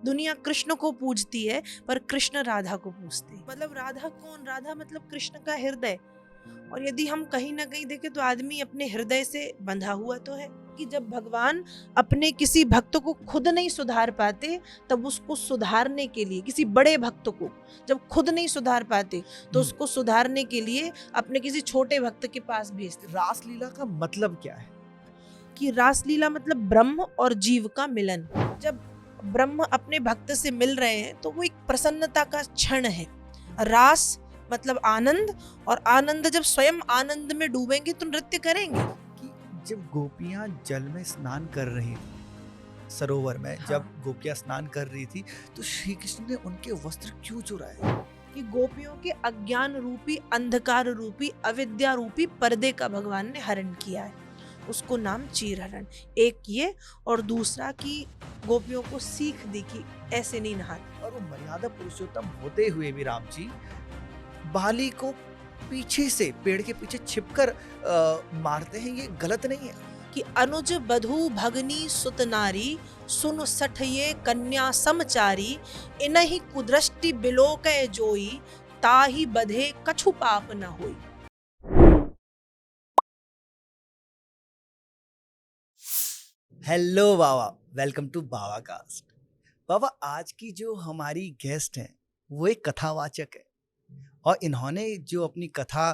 दुनिया कृष्ण को पूजती है पर कृष्ण राधा को पूजते हैं। मतलब राधा कौन? राधा मतलब कृष्ण का हृदय। और यदि हम कहीं ना कहीं देखें तो आदमी अपने हृदय से बंधा हुआ तो है कि जब भगवान अपने किसी भक्त को खुद नहीं सुधार पाते तब उसको सुधारने के लिए, किसी बड़े भक्त को जब खुद नहीं सुधार पाते तो उसको सुधारने के लिए अपने किसी छोटे भक्त के पास भेजते। रासलीला का मतलब क्या है? कि रासलीला मतलब ब्रह्म और जीव का मिलन। जब ब्रह्म अपने भक्त से मिल रहे हैं तो वो एक प्रसन्नता का क्षण है। रास मतलब आनंद, और आनंद जब स्वयं आनंद में डूबेंगे तो नृत्य करेंगे। कि जब गोपियां जल में स्नान कर रही थी, सरोवर में जब गोपियां स्नान कर रही थी, तो श्री कृष्ण ने उनके वस्त्र क्यों चुराए? कि गोपियों के अज्ञान रूपी, अंधकार रूपी, अविद्या रूपी पर्दे का भगवान ने हरण किया है। उसको नाम चीर हरण। एक ये, और दूसरा कि गोपियों को सीख दी कि ऐसे नहीं नहाते। और वो मर्यादा पुरुषोत्तम होते हुए भी राम जी बाली को पीछे से पेड़ के पीछे छिपकर मारते हैं, ये गलत नहीं है? कि अनुज बधू भगनी सुत नारी, सुन सठ ये कन्या समचारी, इनहि कुदृष्टि बिलोकय जोई, ताहि बधे कछु पाप न होई। हेलो बाबा, वेलकम टू बाबा कास्ट। बाबा, आज की जो हमारी गेस्ट हैं वो एक कथावाचक है, और इन्होंने जो अपनी कथा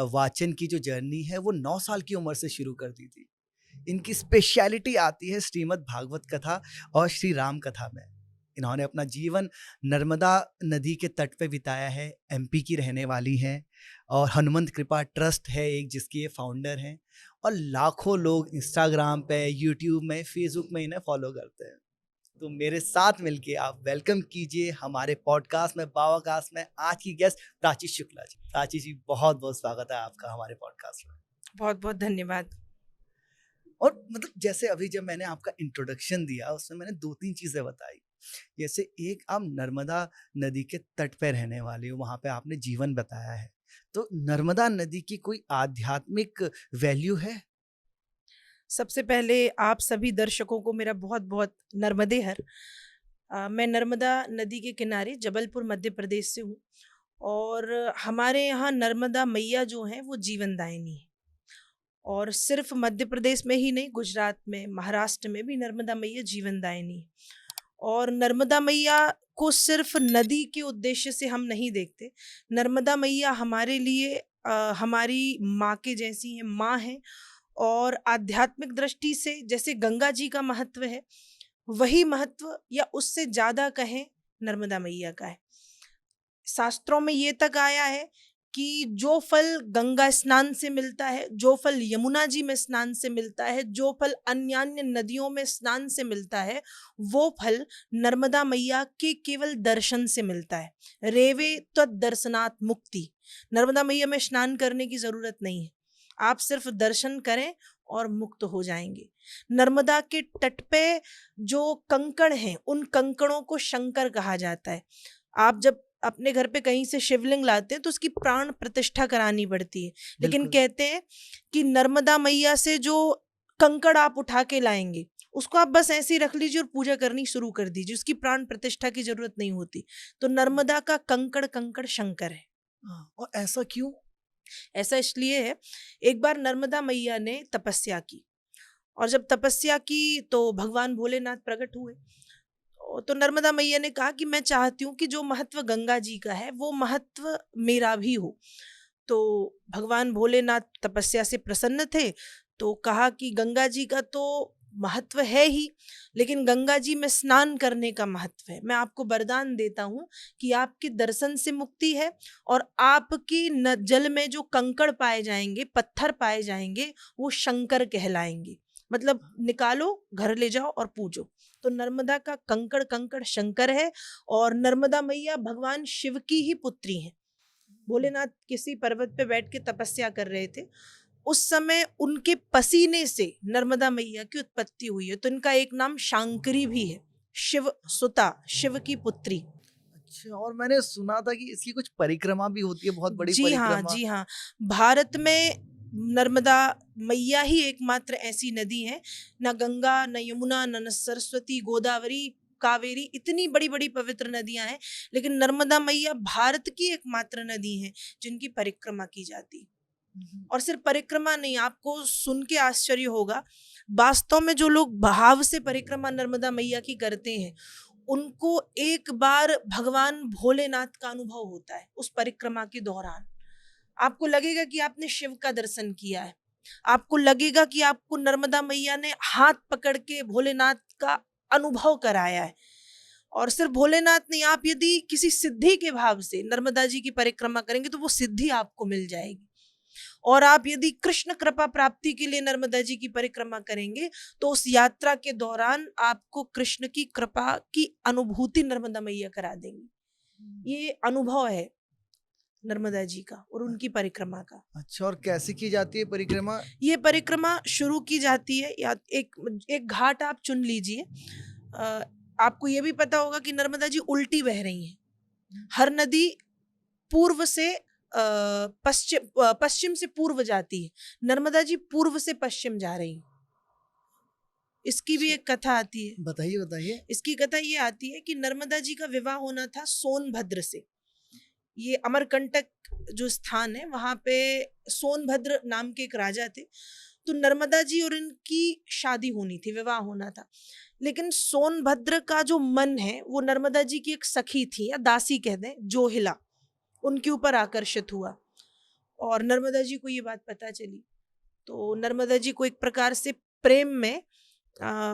वाचन की जो जर्नी है वो 9 साल की उम्र से शुरू कर दी थी। इनकी स्पेशलिटी आती है श्रीमद् भागवत कथा और श्री राम कथा में। इन्होंने अपना जीवन नर्मदा नदी के तट पे बिताया है। एमपी की रहने वाली हैं, और हनुमंत कृपा ट्रस्ट है एक, जिसकी ये फाउंडर हैं, और लाखों लोग इंस्टाग्राम पे, यूट्यूब में, फेसबुक में इन्हें फॉलो करते हैं। तो मेरे साथ मिलके आप वेलकम कीजिए हमारे पॉडकास्ट में, बाबा कास्ट में, आज की गेस्ट प्राची शुक्ला जी। प्राची जी, बहुत बहुत स्वागत है आपका हमारे पॉडकास्ट में। बहुत बहुत धन्यवाद। और मतलब जैसे अभी जब मैंने आपका इंट्रोडक्शन दिया उसमें मैंने 2-3 चीजें बताई। जैसे एक, आप नर्मदा नदी के तट पे रहने वाले हो, वहां पे आपने जीवन बताया है। तो नर्मदा नदी की कोई आध्यात्मिक वैल्यू है? सबसे पहले आप सभी दर्शकों को मेरा बहुत बहुत नर्मदे हर। मैं नर्मदा नदी के किनारे जबलपुर मध्य प्रदेश से हूँ, और हमारे यहाँ नर्मदा मैया जो हैं वो जीवनदायिनी है। और सिर्फ मध्य प्रदेश में ही नहीं, गुजरात में, महाराष्ट्र में भी नर्मदा मैया जीवनदायिनी है। और नर्मदा मैया को सिर्फ नदी के उद्देश्य से हम नहीं देखते। नर्मदा मैया हमारे लिए हमारी माँ के जैसी हैं, माँ हैं। और आध्यात्मिक दृष्टि से जैसे गंगा जी का महत्व है, वही महत्व या उससे ज्यादा कहें नर्मदा मैया का है। शास्त्रों में ये तक आया है कि जो फल गंगा स्नान से मिलता है, जो फल यमुना जी में स्नान से मिलता है, जो फल अन्य अन्य नदियों में स्नान से मिलता है, वो फल नर्मदा मैया के केवल दर्शन से मिलता है। रेवे तद्दर्शनात् मुक्ति। नर्मदा मैया में स्नान करने की जरूरत नहीं है, आप सिर्फ दर्शन करें और मुक्त हो जाएंगे। नर्मदा के तट पे जो कंकड़ हैं, उन कंकड़ों को शंकर कहा जाता है। आप जब अपने घर पे कहीं से शिवलिंग लाते हैं तो उसकी प्राण प्रतिष्ठा करानी पड़ती है, लेकिन कहते हैं कि नर्मदा मैया से जो कंकड़ आप उठा के लाएंगे उसको आप बस ऐसे ही रख लीजिए और पूजा करनी शुरू कर दीजिए, उसकी प्राण प्रतिष्ठा की जरूरत नहीं होती। तो नर्मदा का कंकड़ कंकड़ शंकर है। और ऐसा क्यों? ऐसा इसलिए है, एक बार नर्मदा मैया ने तपस्या की, और जब तपस्या की तो भगवान भोलेनाथ प्रकट हुए। तो नर्मदा मैया ने कहा कि मैं चाहती हूँ कि जो महत्व गंगा जी का है वो महत्व मेरा भी हो। तो भगवान भोलेनाथ तपस्या से प्रसन्न थे, तो कहा कि गंगा जी का तो महत्व है ही, लेकिन गंगा जी में स्नान करने का महत्व है। मैं आपको वरदान देता हूँ कि आपके दर्शन से मुक्ति है, और आपकी जल में जो कंकड़ पाए जाएंगे, पत्थर पाए जाएंगे, वो शंकर कहलाएंगे। मतलब निकालो, घर ले जाओ और पूजो। तो नर्मदा का कंकड़ कंकड़ शंकर है, और नर्मदा मैया भगवान शिव की ही पुत्री हैं। भोलेनाथ किसी पर्वत पे बैठ के तपस्या कर रहे थे, उस समय उनके पसीने से नर्मदा मैया की उत्पत्ति हुई है। तो इनका एक नाम शांकरी भी है, शिव सुता, शिव की पुत्री। अच्छा, और मैंने सुना था कि इसकी कुछ परिक्रमा भी होती है, बहुत बड़ी जी हाँ, परिक्रमा। जी हाँ। भारत में नर्मदा मैया ही एकमात्र ऐसी नदी है, ना गंगा, न यमुना, न सरस्वती, गोदावरी, कावेरी, इतनी बड़ी बड़ी पवित्र नदियां हैं, लेकिन नर्मदा मैया भारत की एकमात्र नदी है जिनकी परिक्रमा की जाती है। और सिर्फ परिक्रमा नहीं, आपको सुन के आश्चर्य होगा, वास्तव में जो लोग भाव से परिक्रमा नर्मदा मैया की करते हैं उनको एक बार भगवान भोलेनाथ का अनुभव होता है उस परिक्रमा के दौरान। आपको लगेगा कि आपने शिव का दर्शन किया है, आपको लगेगा कि आपको नर्मदा मैया ने हाथ पकड़ के भोलेनाथ का अनुभव कराया है। और सिर्फ भोलेनाथ नहीं, आप यदि किसी सिद्धि के भाव से नर्मदा जी की परिक्रमा करेंगे तो वो सिद्धि आपको मिल जाएगी। और आप यदि कृष्ण कृपा प्राप्ति के लिए नर्मदा जी की परिक्रमा करेंगे तो उस यात्रा के दौरान आपको कृष्ण की कृपा की अनुभूति नर्मदा मैया करा देंगी। ये अनुभव है नर्मदा जी का और उनकी परिक्रमा का। अच्छा, और कैसे की जाती है परिक्रमा? ये परिक्रमा शुरू की जाती है, या एक घाट आप चुन लीजिए। आपको ये भी पता होगा कि नर्मदा जी उल्टी बह रही हैं। हर नदी पूर्व से पश्चिम से पूर्व जाती है, नर्मदा जी पूर्व से पश्चिम जा रही हैं। इसकी भी एक कथा आती है। बताइए बताइए। इसकी कथा ये आती है कि नर्मदा जी का विवाह होना था सोनभद्र से। ये अमरकंटक जो स्थान है वहां पे सोनभद्र नाम के एक राजा थे, तो नर्मदा जी और इनकी शादी होनी थी, विवाह होना था। लेकिन सोनभद्र का जो मन है वो नर्मदा जी की एक सखी थी या दासी कह दें, जोहिला, उनके ऊपर आकर्षित हुआ और नर्मदा जी को ये बात पता चली। तो नर्मदा जी को एक प्रकार से प्रेम में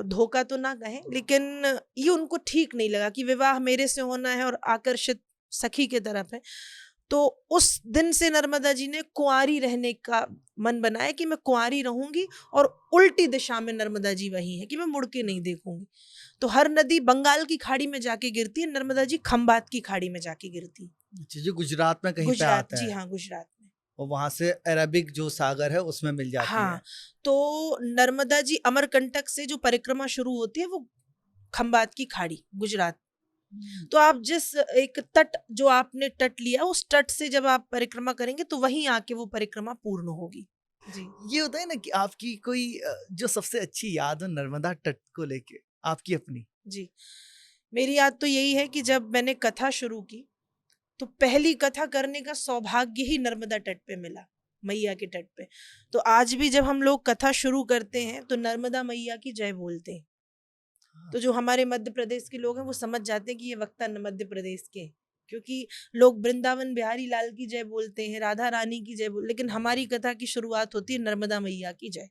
धोखा तो ना कहें, लेकिन ये उनको ठीक नहीं लगा कि विवाह मेरे से होना है और आकर्षित सखी के तरफ है। तो उस दिन से नर्मदा जी ने कुंवारी रहने का मन बनाया कि मैं कुंवारी रहूंगी और उल्टी दिशा में नर्मदा जी वही है कि मैं मुड़ के नहीं देखूंगी। तो हर नदी बंगाल की खाड़ी में जाके गिरती है, नर्मदा जी खंबात की खाड़ी में जाके गिरती है। अच्छा, जो गुजरात में कहीं पे गुजरात, आता है। जी हाँ, गुजरात में। और वहां से अरबिक जो सागर है उसमें मिल जाती है। हाँ, तो नर्मदा जी अमरकंटक से जो परिक्रमा शुरू होती है वो खंबात की खाड़ी, गुजरात। तो आप जिस एक तट जो आपने तट लिया उस तट से जब आप परिक्रमा करेंगे तो वहीं आके वो परिक्रमा पूर्ण होगी। जी। ये होता है ना कि आपकी कोई जो सबसे अच्छी याद हो नर्मदा तट को लेके, आपकी अपनी? जी, मेरी याद तो यही है कि जब मैंने कथा शुरू की तो पहली कथा करने का सौभाग्य ही नर्मदा तट पे मिला, मैया के तट पे। तो आज भी जब हम लोग कथा शुरू करते हैं तो नर्मदा मैया की जय बोलते हैं। तो जो हमारे मध्य प्रदेश के लोग हैं वो समझ जाते हैं कि ये वक्ता मध्य प्रदेश के हैं, क्योंकि लोग वृंदावन बिहारी लाल की जय बोलते हैं, राधा रानी की जय लेकिन हमारी कथा की शुरुआत होती है नर्मदा मैया की जय।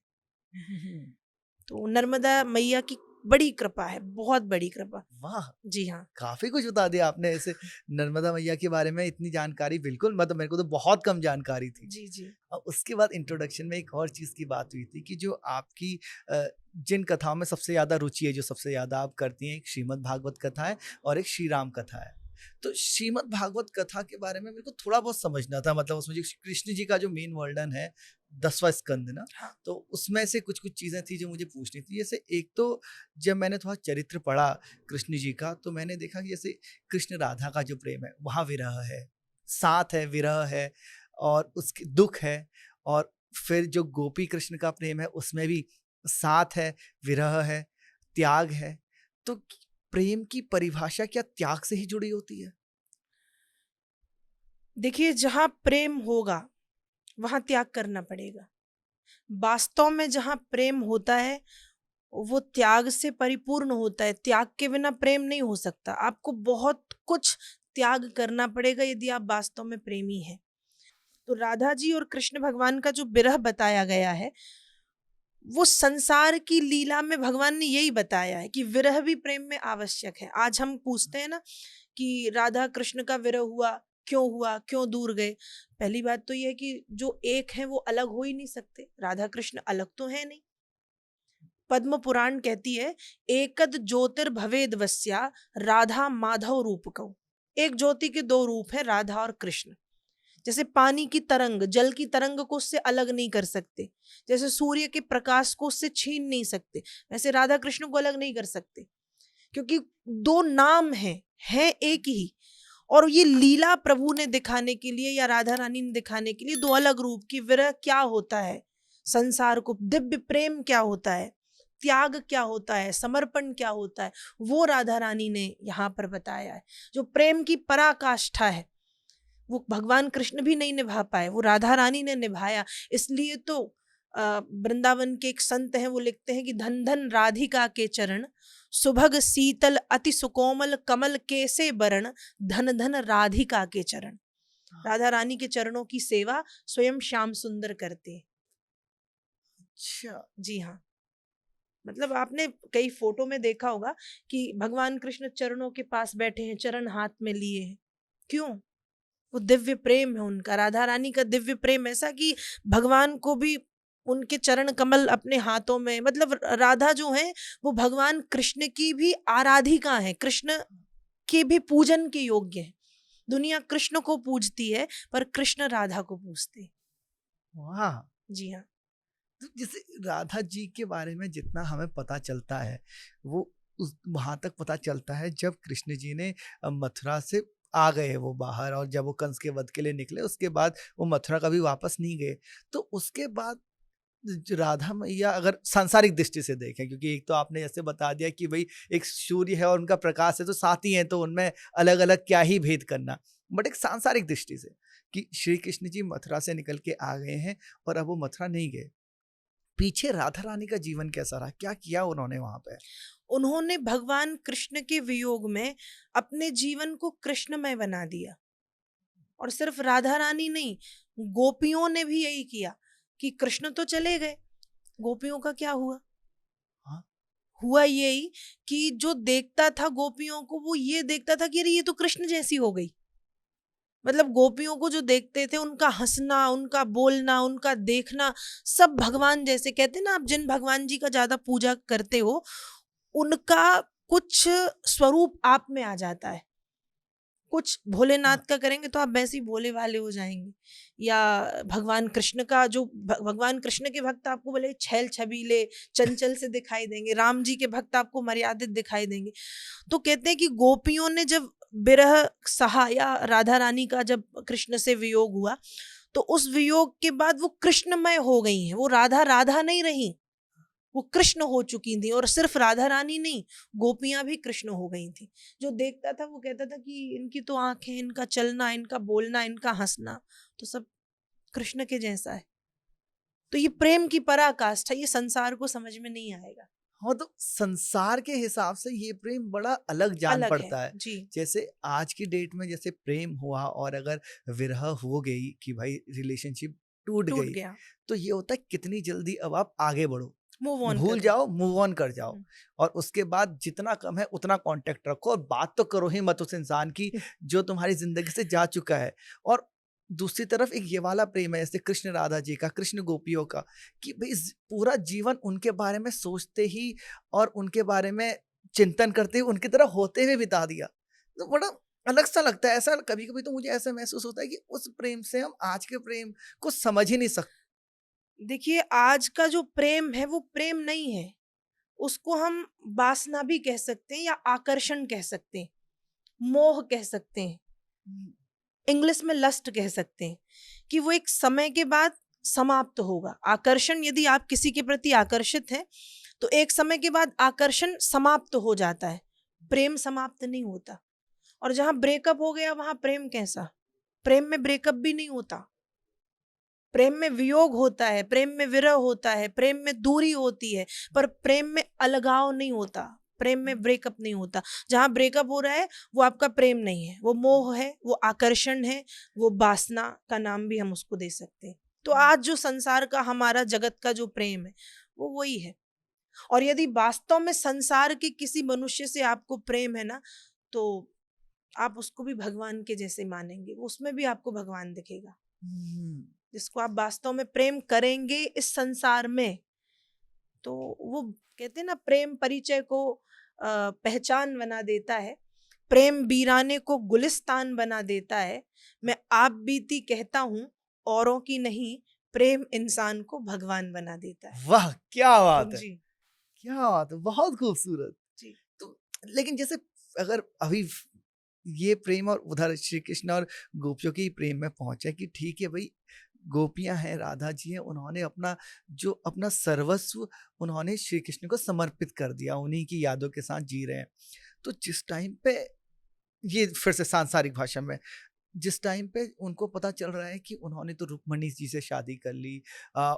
तो नर्मदा मैया की बड़ी कृपा है, बहुत बड़ी कृपा। वाह, जी हाँ। काफी कुछ बता दिया आपने ऐसे नर्मदा मैया के बारे में। इतनी जानकारी बिल्कुल, मतलब मेरे को तो बहुत कम जानकारी थी। जी जी। और उसके बाद इंट्रोडक्शन में एक और चीज की बात हुई थी कि जो आपकी जिन कथाओं में सबसे ज्यादा रुचि है, जो सबसे ज्यादा आप करती हैं, एक श्रीमद् भागवत कथा है और एक श्री राम कथा है। तो श्रीमद् भागवत कथा के बारे में मेरे को थोड़ा बहुत समझना था, मतलब उसमें जो कृष्ण जी का जो मेन वर्णन है, 10वां स्कंद ना, हाँ। तो उसमें से कुछ कुछ चीजें थी जो मुझे पूछनी थी। जैसे एक तो जब मैंने थोड़ा चरित्र पढ़ा कृष्ण जी का, तो मैंने देखा कि जैसे कृष्ण राधा का जो प्रेम है वहाँ विरह है, साथ है, विरह है, और उसके दुख है। और फिर जो गोपी कृष्ण का प्रेम है उसमें भी साथ है, विरह है, त्याग है। तो प्रेम की परिभाषा क्या त्याग से ही जुड़ी होती है? देखिए, जहाँ प्रेम होगा वहाँ त्याग करना पड़ेगा। वास्तव में जहाँ प्रेम होता है वो त्याग से परिपूर्ण होता है। त्याग के बिना प्रेम नहीं हो सकता। आपको बहुत कुछ त्याग करना पड़ेगा यदि आप वास्तव में प्रेमी हैं। तो राधा जी और कृष्ण भगवान का जो विरह बताया गया है वो संसार की लीला में भगवान ने यही बताया है कि विरह भी प्रेम में आवश्यक है। आज हम पूछते हैं ना कि राधा कृष्ण का विरह हुआ, क्यों दूर गए। पहली बात तो यह है कि जो एक है वो अलग हो ही नहीं सकते, राधा कृष्ण अलग तो है नहीं। पद्म पुराण कहती है, एकद ज्योतिर्भवेद वस्या राधा माधव रूपकौ। एक ज्योति के दो रूप है, राधा और कृष्ण। जैसे पानी की तरंग जल की तरंग को उससे अलग नहीं कर सकते, जैसे सूर्य के प्रकाश को उससे छीन नहीं सकते, वैसे राधा कृष्ण को अलग नहीं कर सकते, क्योंकि दो नाम है एक ही। और ये लीला प्रभु ने दिखाने के लिए या राधा रानी ने दिखाने के लिए दो अलग रूप की विरह क्या होता है, संसार को दिव्य प्रेम क्या होता है, त्याग क्या होता है, समर्पण क्या होता है, वो राधा रानी ने यहाँ पर बताया है। जो प्रेम की पराकाष्ठा है वो भगवान कृष्ण भी नहीं निभा पाए, वो राधा रानी ने निभाया। इसलिए तो वृंदावन के एक संत हैं, वो लिखते हैं कि धन धन राधिका के चरण, सुभग शीतल अति सुकोमल कमल कैसे बरण, धन धन राधिका के चरण। राधा रानी के चरणों की सेवा स्वयं श्याम सुंदर करते हैं। अच्छा। जी हाँ, मतलब आपने कई फोटो में देखा होगा कि भगवान कृष्ण चरणों के पास बैठे हैं, चरण हाथ में लिए हैं। क्यों? वो दिव्य प्रेम है उनका, राधा रानी का दिव्य प्रेम ऐसा कि भगवान को भी उनके चरण कमल अपने हाथों में, मतलब राधा जो है वो भगवान कृष्ण की भी आराधिका है, कृष्ण के भी पूजन के योग्य है। दुनिया कृष्ण को पूजती है पर कृष्ण राधा को पूजते हैं। वाह। जी हाँ। तो जैसे राधा जी के बारे में जितना हमें पता चलता है वो उस वहां तक पता चलता है जब कृष्ण जी ने मथुरा से आ गए वो बाहर, और जब वो कंस के वध के लिए निकले उसके बाद वो मथुरा कभी वापस नहीं गए। तो उसके बाद जो राधा मैया अगर सांसारिक दृष्टि से देखें, क्योंकि एक तो आपने जैसे बता दिया कि भाई एक सूर्य है और उनका प्रकाश है तो साथ ही है, तो उनमें अलग अलग क्या ही भेद करना, बट एक सांसारिक दृष्टि से कि श्री कृष्ण जी मथुरा से निकल के आ गए हैं और अब वो मथुरा नहीं गए, पीछे राधा रानी का जीवन कैसा रहा, क्या किया उन्होंने वहां पे? उन्होंने भगवान कृष्ण के वियोग में अपने जीवन को कृष्णमय बना दिया। और सिर्फ राधा रानी नहीं, गोपियों ने भी यही किया कि कृष्ण तो चले गए, गोपियों का क्या हुआ? हाँ। हुआ यही कि जो देखता था गोपियों को वो ये देखता था कि अरे ये तो कृष्ण जैसी हो गई। मतलब गोपियों को जो देखते थे उनका हंसना, उनका बोलना, उनका देखना सब भगवान जैसे। कहते हैं ना, आप जिन भगवान जी का ज्यादा पूजा करते हो उनका कुछ स्वरूप आप में आ जाता है। कुछ भोलेनाथ हाँ। का करेंगे तो आप वैसे ही भोले भाले हो जाएंगे, या भगवान कृष्ण का जो भगवान कृष्ण के भक्त आपको भले छैल छबीले चंचल से दिखाई देंगे, राम जी के भक्त आपको मर्यादित दिखाई देंगे। तो कहते हैं कि गोपियों ने जब विरह सहा, या राधा रानी का जब कृष्ण से वियोग हुआ, तो उस वियोग के बाद वो कृष्णमय हो गई हैं। वो राधा राधा नहीं रही, वो कृष्ण हो चुकी थी। और सिर्फ राधा रानी नहीं, गोपियां भी कृष्ण हो गई थी। जो देखता था वो कहता था कि इनकी तो आंखें, इनका चलना, इनका बोलना, इनका हंसना तो सब कृष्ण के जैसा है। तो ये प्रेम की पराकाष्ठा, ये संसार को समझ में नहीं आएगा। हाँ, तो संसार के हिसाब से ये प्रेम बड़ा अलग जान अलग है पड़ता है। जी। जैसे आज की डेट में जैसे प्रेम हुआ और अगर विरह हो गई कि भाई रिलेशनशिप टूट टूट गई, गया, तो ये होता है कितनी जल्दी अब आप आगे बढ़ो, मूव ऑन भूल करो। जाओ, मूव ऑन कर जाओ, और उसके बाद जितना कम है उतना कांटेक्ट रखो और बात तो करो ही मत उस इंसान की जो तुम्हारी जिंदगी से जा चुका है। और दूसरी तरफ एक ये वाला प्रेम है जैसे कृष्ण राधा जी का, कृष्ण गोपियों का, कि भाई पूरा जीवन उनके बारे में सोचते ही और उनके बारे में चिंतन करते हुए उनकी तरह होते हुए बिता दिया। तो बड़ा अलग सा लगता है। ऐसा कभी कभी तो मुझे ऐसा महसूस होता है कि उस प्रेम से हम आज के प्रेम को समझ ही नहीं सकते। देखिए, आज का जो प्रेम है वो प्रेम नहीं है, उसको हम वासना भी कह सकते हैं, या आकर्षण कह सकते हैं, मोह कह सकते हैं, इंग्लिश में लस्ट कह सकते हैं। कि वो एक समय के बाद समाप्त होगा। आकर्षण, यदि आप किसी के प्रति आकर्षित हैं तो एक समय के बाद आकर्षण समाप्त हो जाता है, प्रेम समाप्त नहीं होता। और जहां ब्रेकअप हो गया वहां प्रेम कैसा? प्रेम में ब्रेकअप भी नहीं होता, प्रेम में वियोग होता है, प्रेम में विरह होता है, प्रेम में दूरी होती है, पर प्रेम में अलगाव नहीं होता, प्रेम में ब्रेकअप नहीं होता। जहां ब्रेकअप हो रहा है वो आपका प्रेम नहीं है, वो मोह है, वो आकर्षण है, वो वासना का नाम भी हम उसको दे सकते हैं। तो आज जो संसार का, हमारा जगत का जो प्रेम है वो वही है। और यदि वास्तव में संसार के किसी मनुष्य से आपको प्रेम है ना, तो आप उसको भी भगवान के जैसे मानेंगे, उसमें भी आपको भगवान दिखेगा। हम्म। जिसको आप वास्तव में प्रेम करेंगे इस संसार में, तो वो कहते हैं ना, प्रेम परिचय को पहचान बना देता है, प्रेम वीराने को गुलिस्तान बना देता है। मैं आप बीती कहता हूँ औरों की नहीं, प्रेम इंसान को भगवान बना देता है। वाह, क्या बात है, जी। क्या बात है, बहुत खूबसूरत। जी। तो लेकिन जैसे अगर अभी ये प्रेम और उधर श्री कृष्ण और गोपियों के ही प्रेम में पहुंचे कि ठीक है भाई, गोपियां हैं, राधा जी हैं, उन्होंने अपना सर्वस्व उन्होंने श्री कृष्ण को समर्पित कर दिया, उन्हीं की यादों के साथ जी रहे हैं। तो जिस टाइम पे ये फिर से सांसारिक भाषा में, जिस टाइम पे उनको पता चल रहा है कि उन्होंने तो रुक्मणी जी से शादी कर ली,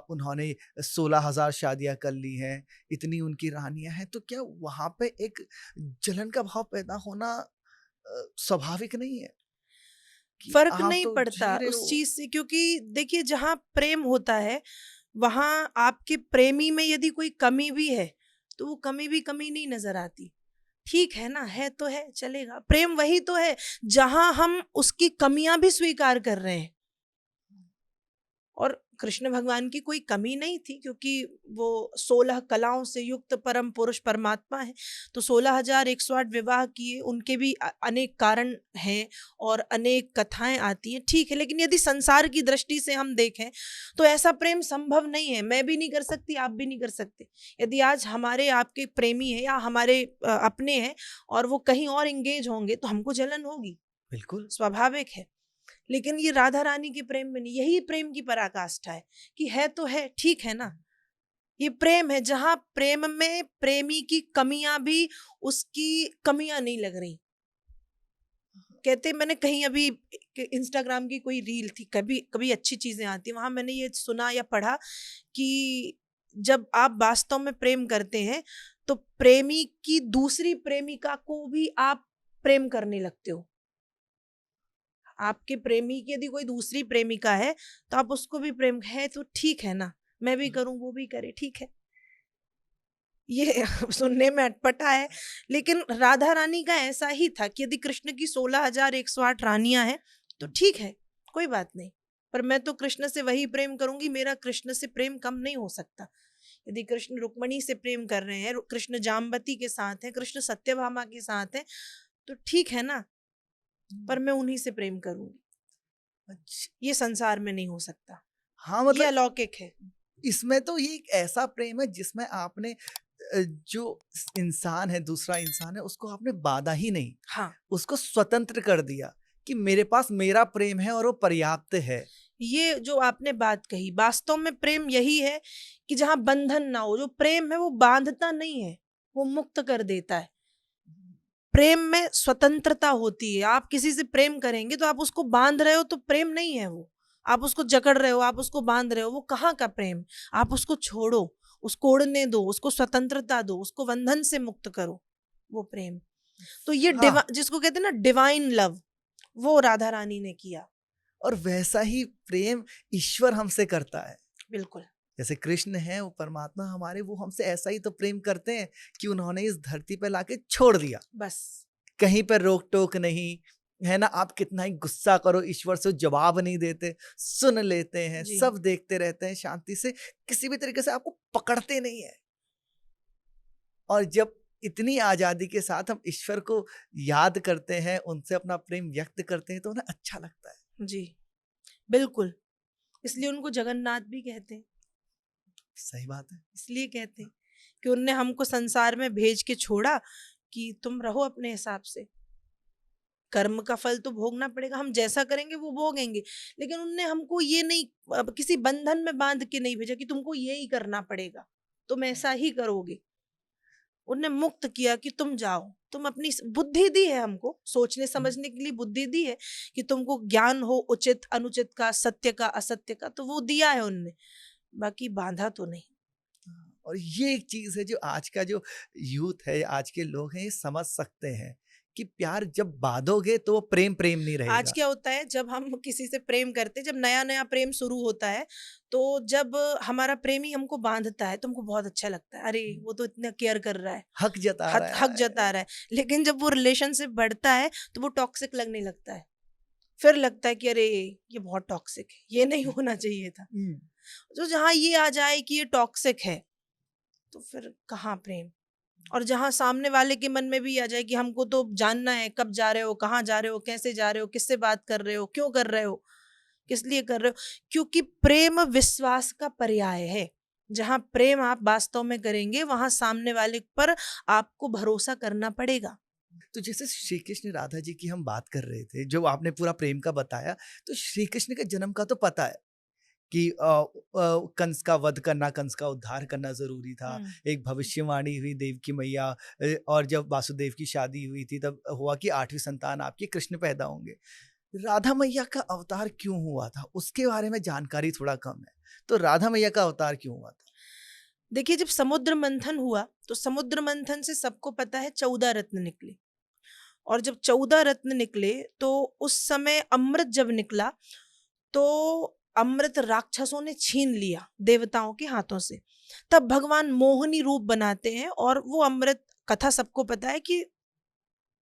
उन्होंने 16,000 शादियां कर ली हैं, इतनी उनकी रानियां हैं, तो क्या वहां पे एक जलन का भाव पैदा होना स्वाभाविक नहीं है कि फर्क आप नहीं तो पड़ता जी रहे उस हो? चीज से, क्योंकि देखिए जहाँ प्रेम होता है वहां आपके प्रेमी में यदि कोई कमी भी है तो वो कमी भी कमी नहीं नजर आती। ठीक है ना, है तो है, चलेगा। प्रेम वही तो है जहां हम उसकी कमियां भी स्वीकार कर रहे हैं। और कृष्ण भगवान की कोई कमी नहीं थी, क्योंकि वो 16 कलाओं से युक्त परम पुरुष परमात्मा है। तो 16,108 विवाह किए, उनके भी अनेक कारण हैं और अनेक कथाएं आती हैं, ठीक है। लेकिन यदि संसार की दृष्टि से हम देखें तो ऐसा प्रेम संभव नहीं है। मैं भी नहीं कर सकती, आप भी नहीं कर सकते। यदि आज हमारे आपके प्रेमी है या हमारे अपने हैं और वो कहीं और एंगेज होंगे तो हमको जलन होगी, बिल्कुल। स्वाभाविक है। लेकिन ये राधा रानी के प्रेम में नहीं, यही प्रेम की पराकाष्ठा है कि है तो है, ठीक है ना। ये प्रेम है जहां प्रेम में प्रेमी की कमियां भी उसकी कमियां नहीं लग रही। कहते, मैंने कहीं अभी इंस्टाग्राम की कोई रील थी, कभी कभी अच्छी चीजें आती, वहां मैंने ये सुना या पढ़ा कि जब आप वास्तव में प्रेम करते हैं तो प्रेमी की दूसरी प्रेमिका को भी आप प्रेम करने लगते हो। आपके प्रेमी की यदि कोई दूसरी प्रेमिका है तो आप उसको भी प्रेम है, तो ठीक है ना, मैं भी करूं वो भी करे, ठीक है। ये सुनने में अटपटा है, लेकिन राधा रानी का ऐसा ही था कि यदि कृष्ण की 16,108 रानियां हैं तो ठीक है, कोई बात नहीं। पर मैं तो कृष्ण से वही प्रेम करूंगी, मेरा कृष्ण से प्रेम कम नहीं हो सकता। यदि कृष्ण रुक्मणी से प्रेम कर रहे हैं, कृष्ण जाम्बती के साथ हैं, कृष्ण सत्यभामा के साथ हैं, तो ठीक है ना, पर मैं उन्हीं से प्रेम करूंगी। अच्छा। ये संसार में नहीं हो सकता, हाँ, ये मतलब अलौकिक है। इसमें तो ये एक ऐसा प्रेम है जिसमें आपने जो इंसान है, दूसरा इंसान है, उसको आपने बाधा ही नहीं, हाँ, उसको स्वतंत्र कर दिया कि मेरे पास मेरा प्रेम है और वो पर्याप्त है। ये जो आपने बात कही, वास्तव में प्रेम यही है कि जहां बंधन ना हो। जो प्रेम है वो बांधता नहीं है, वो मुक्त कर देता है। प्रेम में स्वतंत्रता होती है। आप किसी से प्रेम करेंगे तो आप उसको बांध रहे हो तो प्रेम नहीं है वो। आप उसको जकड़ रहे हो, आप उसको बांध रहे हो, वो कहाँ का प्रेम। आप उसको छोड़ो, उसको उड़ने दो, उसको स्वतंत्रता दो, उसको बंधन से मुक्त करो, वो प्रेम। तो ये हाँ, जिसको कहते हैं ना डिवाइन लव, वो राधा रानी ने किया। और वैसा ही प्रेम ईश्वर हमसे करता है। बिल्कुल। जैसे कृष्ण है, वो परमात्मा हमारे, वो हमसे ऐसा ही तो प्रेम करते हैं कि उन्होंने इस धरती पे लाके छोड़ दिया, बस। कहीं पर रोक टोक नहीं है ना। आप कितना ही गुस्सा करो, ईश्वर से जवाब नहीं देते, सुन लेते हैं, जी। सब देखते रहते हैं शांति से, किसी भी तरीके से आपको पकड़ते नहीं है। और जब इतनी आजादी के साथ हम ईश्वर को याद करते हैं, उनसे अपना प्रेम व्यक्त करते हैं, तो उन्हें अच्छा लगता है। जी, बिल्कुल। इसलिए उनको जगन्नाथ भी कहते हैं। सही बात है। इसलिए कहते हैं कि उनने हमको संसार में भेज के छोड़ा कि तुम रहो अपने हिसाब से, कर्म का फल तो भोगना पड़ेगा, हम जैसा करेंगे वो भोगेंगे। लेकिन उनने हमको ये नहीं किसी बंधन में बांध के नहीं भेजा कि तुमको ये ही करना पड़ेगा, तुम ऐसा ही करोगे। उनने मुक्त किया कि तुम जाओ, तुम अपनी बुद्धि दी है हमको, सोचने समझने के लिए बुद्धि दी है कि तुमको ज्ञान हो उचित अनुचित का, सत्य का असत्य का, तो वो दिया है उनने, बाकी बांधा तो नहीं। और ये एक चीज है जो आज का जो यूथ है, आज के लोग हैं, ये समझ सकते हैं कि प्यार जब बांधोगे तो वो प्रेम प्रेम नहीं आज रहेगा। क्या होता है, जब हम किसी से प्रेम करते हैं, जब नया नया प्रेम शुरू होता है, तो जब हमारा प्रेमी हमको बांधता है तो हमको बहुत अच्छा लगता है, अरे वो तो इतना केयर कर रहा है, हक जता हक रहा हक है। जता रहा है। लेकिन जब वो रिलेशनशिप बढ़ता है तो वो टॉक्सिक लगने लगता है। फिर लगता है कि अरे ये बहुत टॉक्सिक है, ये नहीं होना चाहिए था। हम्म। तो जहाँ ये आ जाए कि ये टॉक्सिक है, तो फिर कहाँ प्रेम। और जहाँ सामने वाले के मन में भी आ जाए कि हमको तो जानना है कब जा रहे हो, कहाँ जा रहे हो, कैसे जा रहे हो, किससे बात कर रहे हो, क्यों कर रहे हो, किस लिए कर रहे हो। क्योंकि प्रेम विश्वास का पर्याय है। जहाँ प्रेम आप वास्तव में करेंगे वहां सामने वाले पर आपको भरोसा करना पड़ेगा। तो जैसे श्री कृष्ण राधा जी की हम बात कर रहे थे, जो आपने पूरा प्रेम का बताया, तो श्री कृष्ण के जन्म का तो पता है कि कंस का वध करना, कंस का उद्धार करना ज़रूरी था। एक भविष्यवाणी हुई देवकी मैया और जब वासुदेव की शादी हुई थी तब हुआ कि 8वीं संतान आपके कृष्ण पैदा होंगे। राधा मैया का अवतार क्यों हुआ था? उसके बारे में जानकारी थोड़ा कम है। तो राधा मैया का अवतार क्यों हुआ था? देखिए, जब समुद्र मंथन हुआ तो समुद्र मंथन से सबको पता है 14 रत्न निकले, और जब 14 रत्न निकले तो उस समय अमृत जब निकला तो अमृत राक्षसों ने छीन लिया देवताओं के हाथों से। तब भगवान मोहिनी रूप बनाते हैं और वो अमृत, कथा सबको पता है कि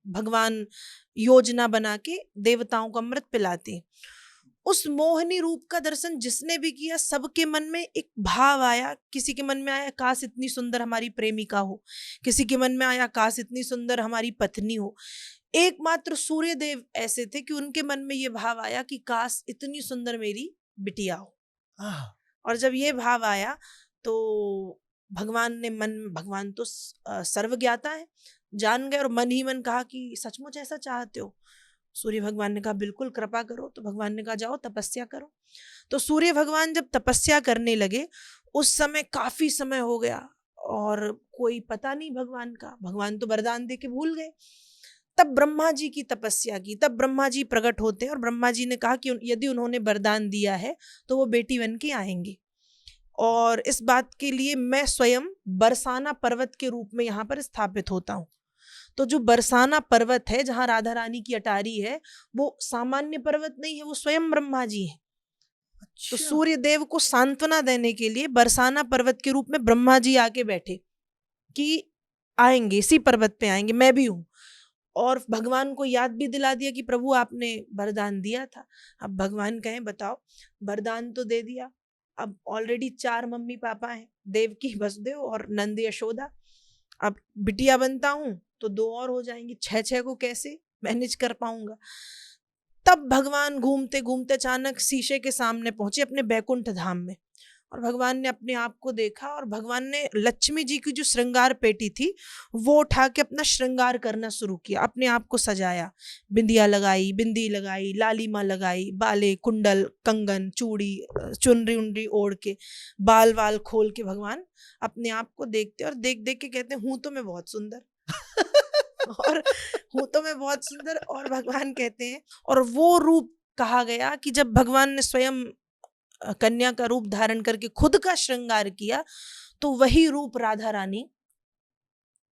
भगवान योजना बना के देवताओं को अमृत पिलाते हैं। उस मोहिनी रूप का दर्शन जिसने भी किया, सबके मन में एक भाव आया। किसी के मन में आया काश इतनी सुंदर हमारी प्रेमिका हो, किसी के मन में आया काश इतनी सुंदर हमारी पत्नी हो। एकमात्र सूर्य देव ऐसे थे कि उनके मन में ये भाव आया कि काश इतनी सुंदर मेरी बिटिया हो। आह! और जब ये भाव आया तो भगवान ने भगवान तो सर्वज्ञाता है, जान गए और मन ही मन कहा कि सचमुच ऐसा चाहते हो? सूर्य भगवान ने कहा बिल्कुल, कृपा करो। तो भगवान ने कहा जाओ तपस्या करो। तो सूर्य भगवान जब तपस्या करने लगे, उस समय काफी समय हो गया और कोई पता नहीं भगवान का, भगवान तो वरदान दे के भूल गए। तब ब्रह्मा जी की तपस्या की, तब ब्रह्मा जी प्रकट होते हैं और ब्रह्मा जी ने कहा कि यदि उन्होंने वरदान दिया है तो वो बेटी बन के आएंगे। और इस बात के लिए मैं स्वयं बरसाना पर्वत के रूप में यहाँ पर स्थापित होता हूँ। तो जो बरसाना पर्वत है जहाँ राधा रानी की अटारी है, वो सामान्य पर्वत नहीं है, वो स्वयं ब्रह्मा जी है। तो अच्छा। सूर्य देव को सांत्वना देने के लिए बरसाना पर्वत के रूप में ब्रह्मा जी आके बैठे कि आएंगे, इसी पर्वत पे आएंगे, मैं भी हूँ। और भगवान को याद भी दिला दिया कि प्रभु आपने वरदान दिया था। अब भगवान कहें बताओ, वरदान तो दे दिया, अब ऑलरेडी 4 मम्मी पापा हैं, देवकी, वसुदेव और नंद यशोदा। अब बिटिया बनता हूँ तो 2 और हो जाएंगी, 6 को कैसे मैनेज कर पाऊंगा? तब भगवान घूमते घूमते अचानक शीशे के सामने पहुंचे अपने बैकुंठ धाम में, और भगवान ने अपने आप को देखा और भगवान ने लक्ष्मी जी की जो श्रृंगार पेटी थी वो उठा के अपना श्रृंगार करना शुरू किया, अपने आप को सजाया, बिंदिया लगाई, बिंदी लगाई, लालिमा लगाई, बाले, कुंडल, कंगन, चूड़ी, चुनरी उनरी ओढ़ के, बाल वाल खोल के भगवान अपने आप को देखते और देख देख के कहते हूँ तो मैं बहुत सुंदर और हूँ तो मैं बहुत सुंदर। और भगवान कहते हैं, और वो रूप कहा गया कि जब भगवान ने स्वयं कन्या का रूप धारण करके खुद का श्रृंगार किया तो वही रूप राधा रानी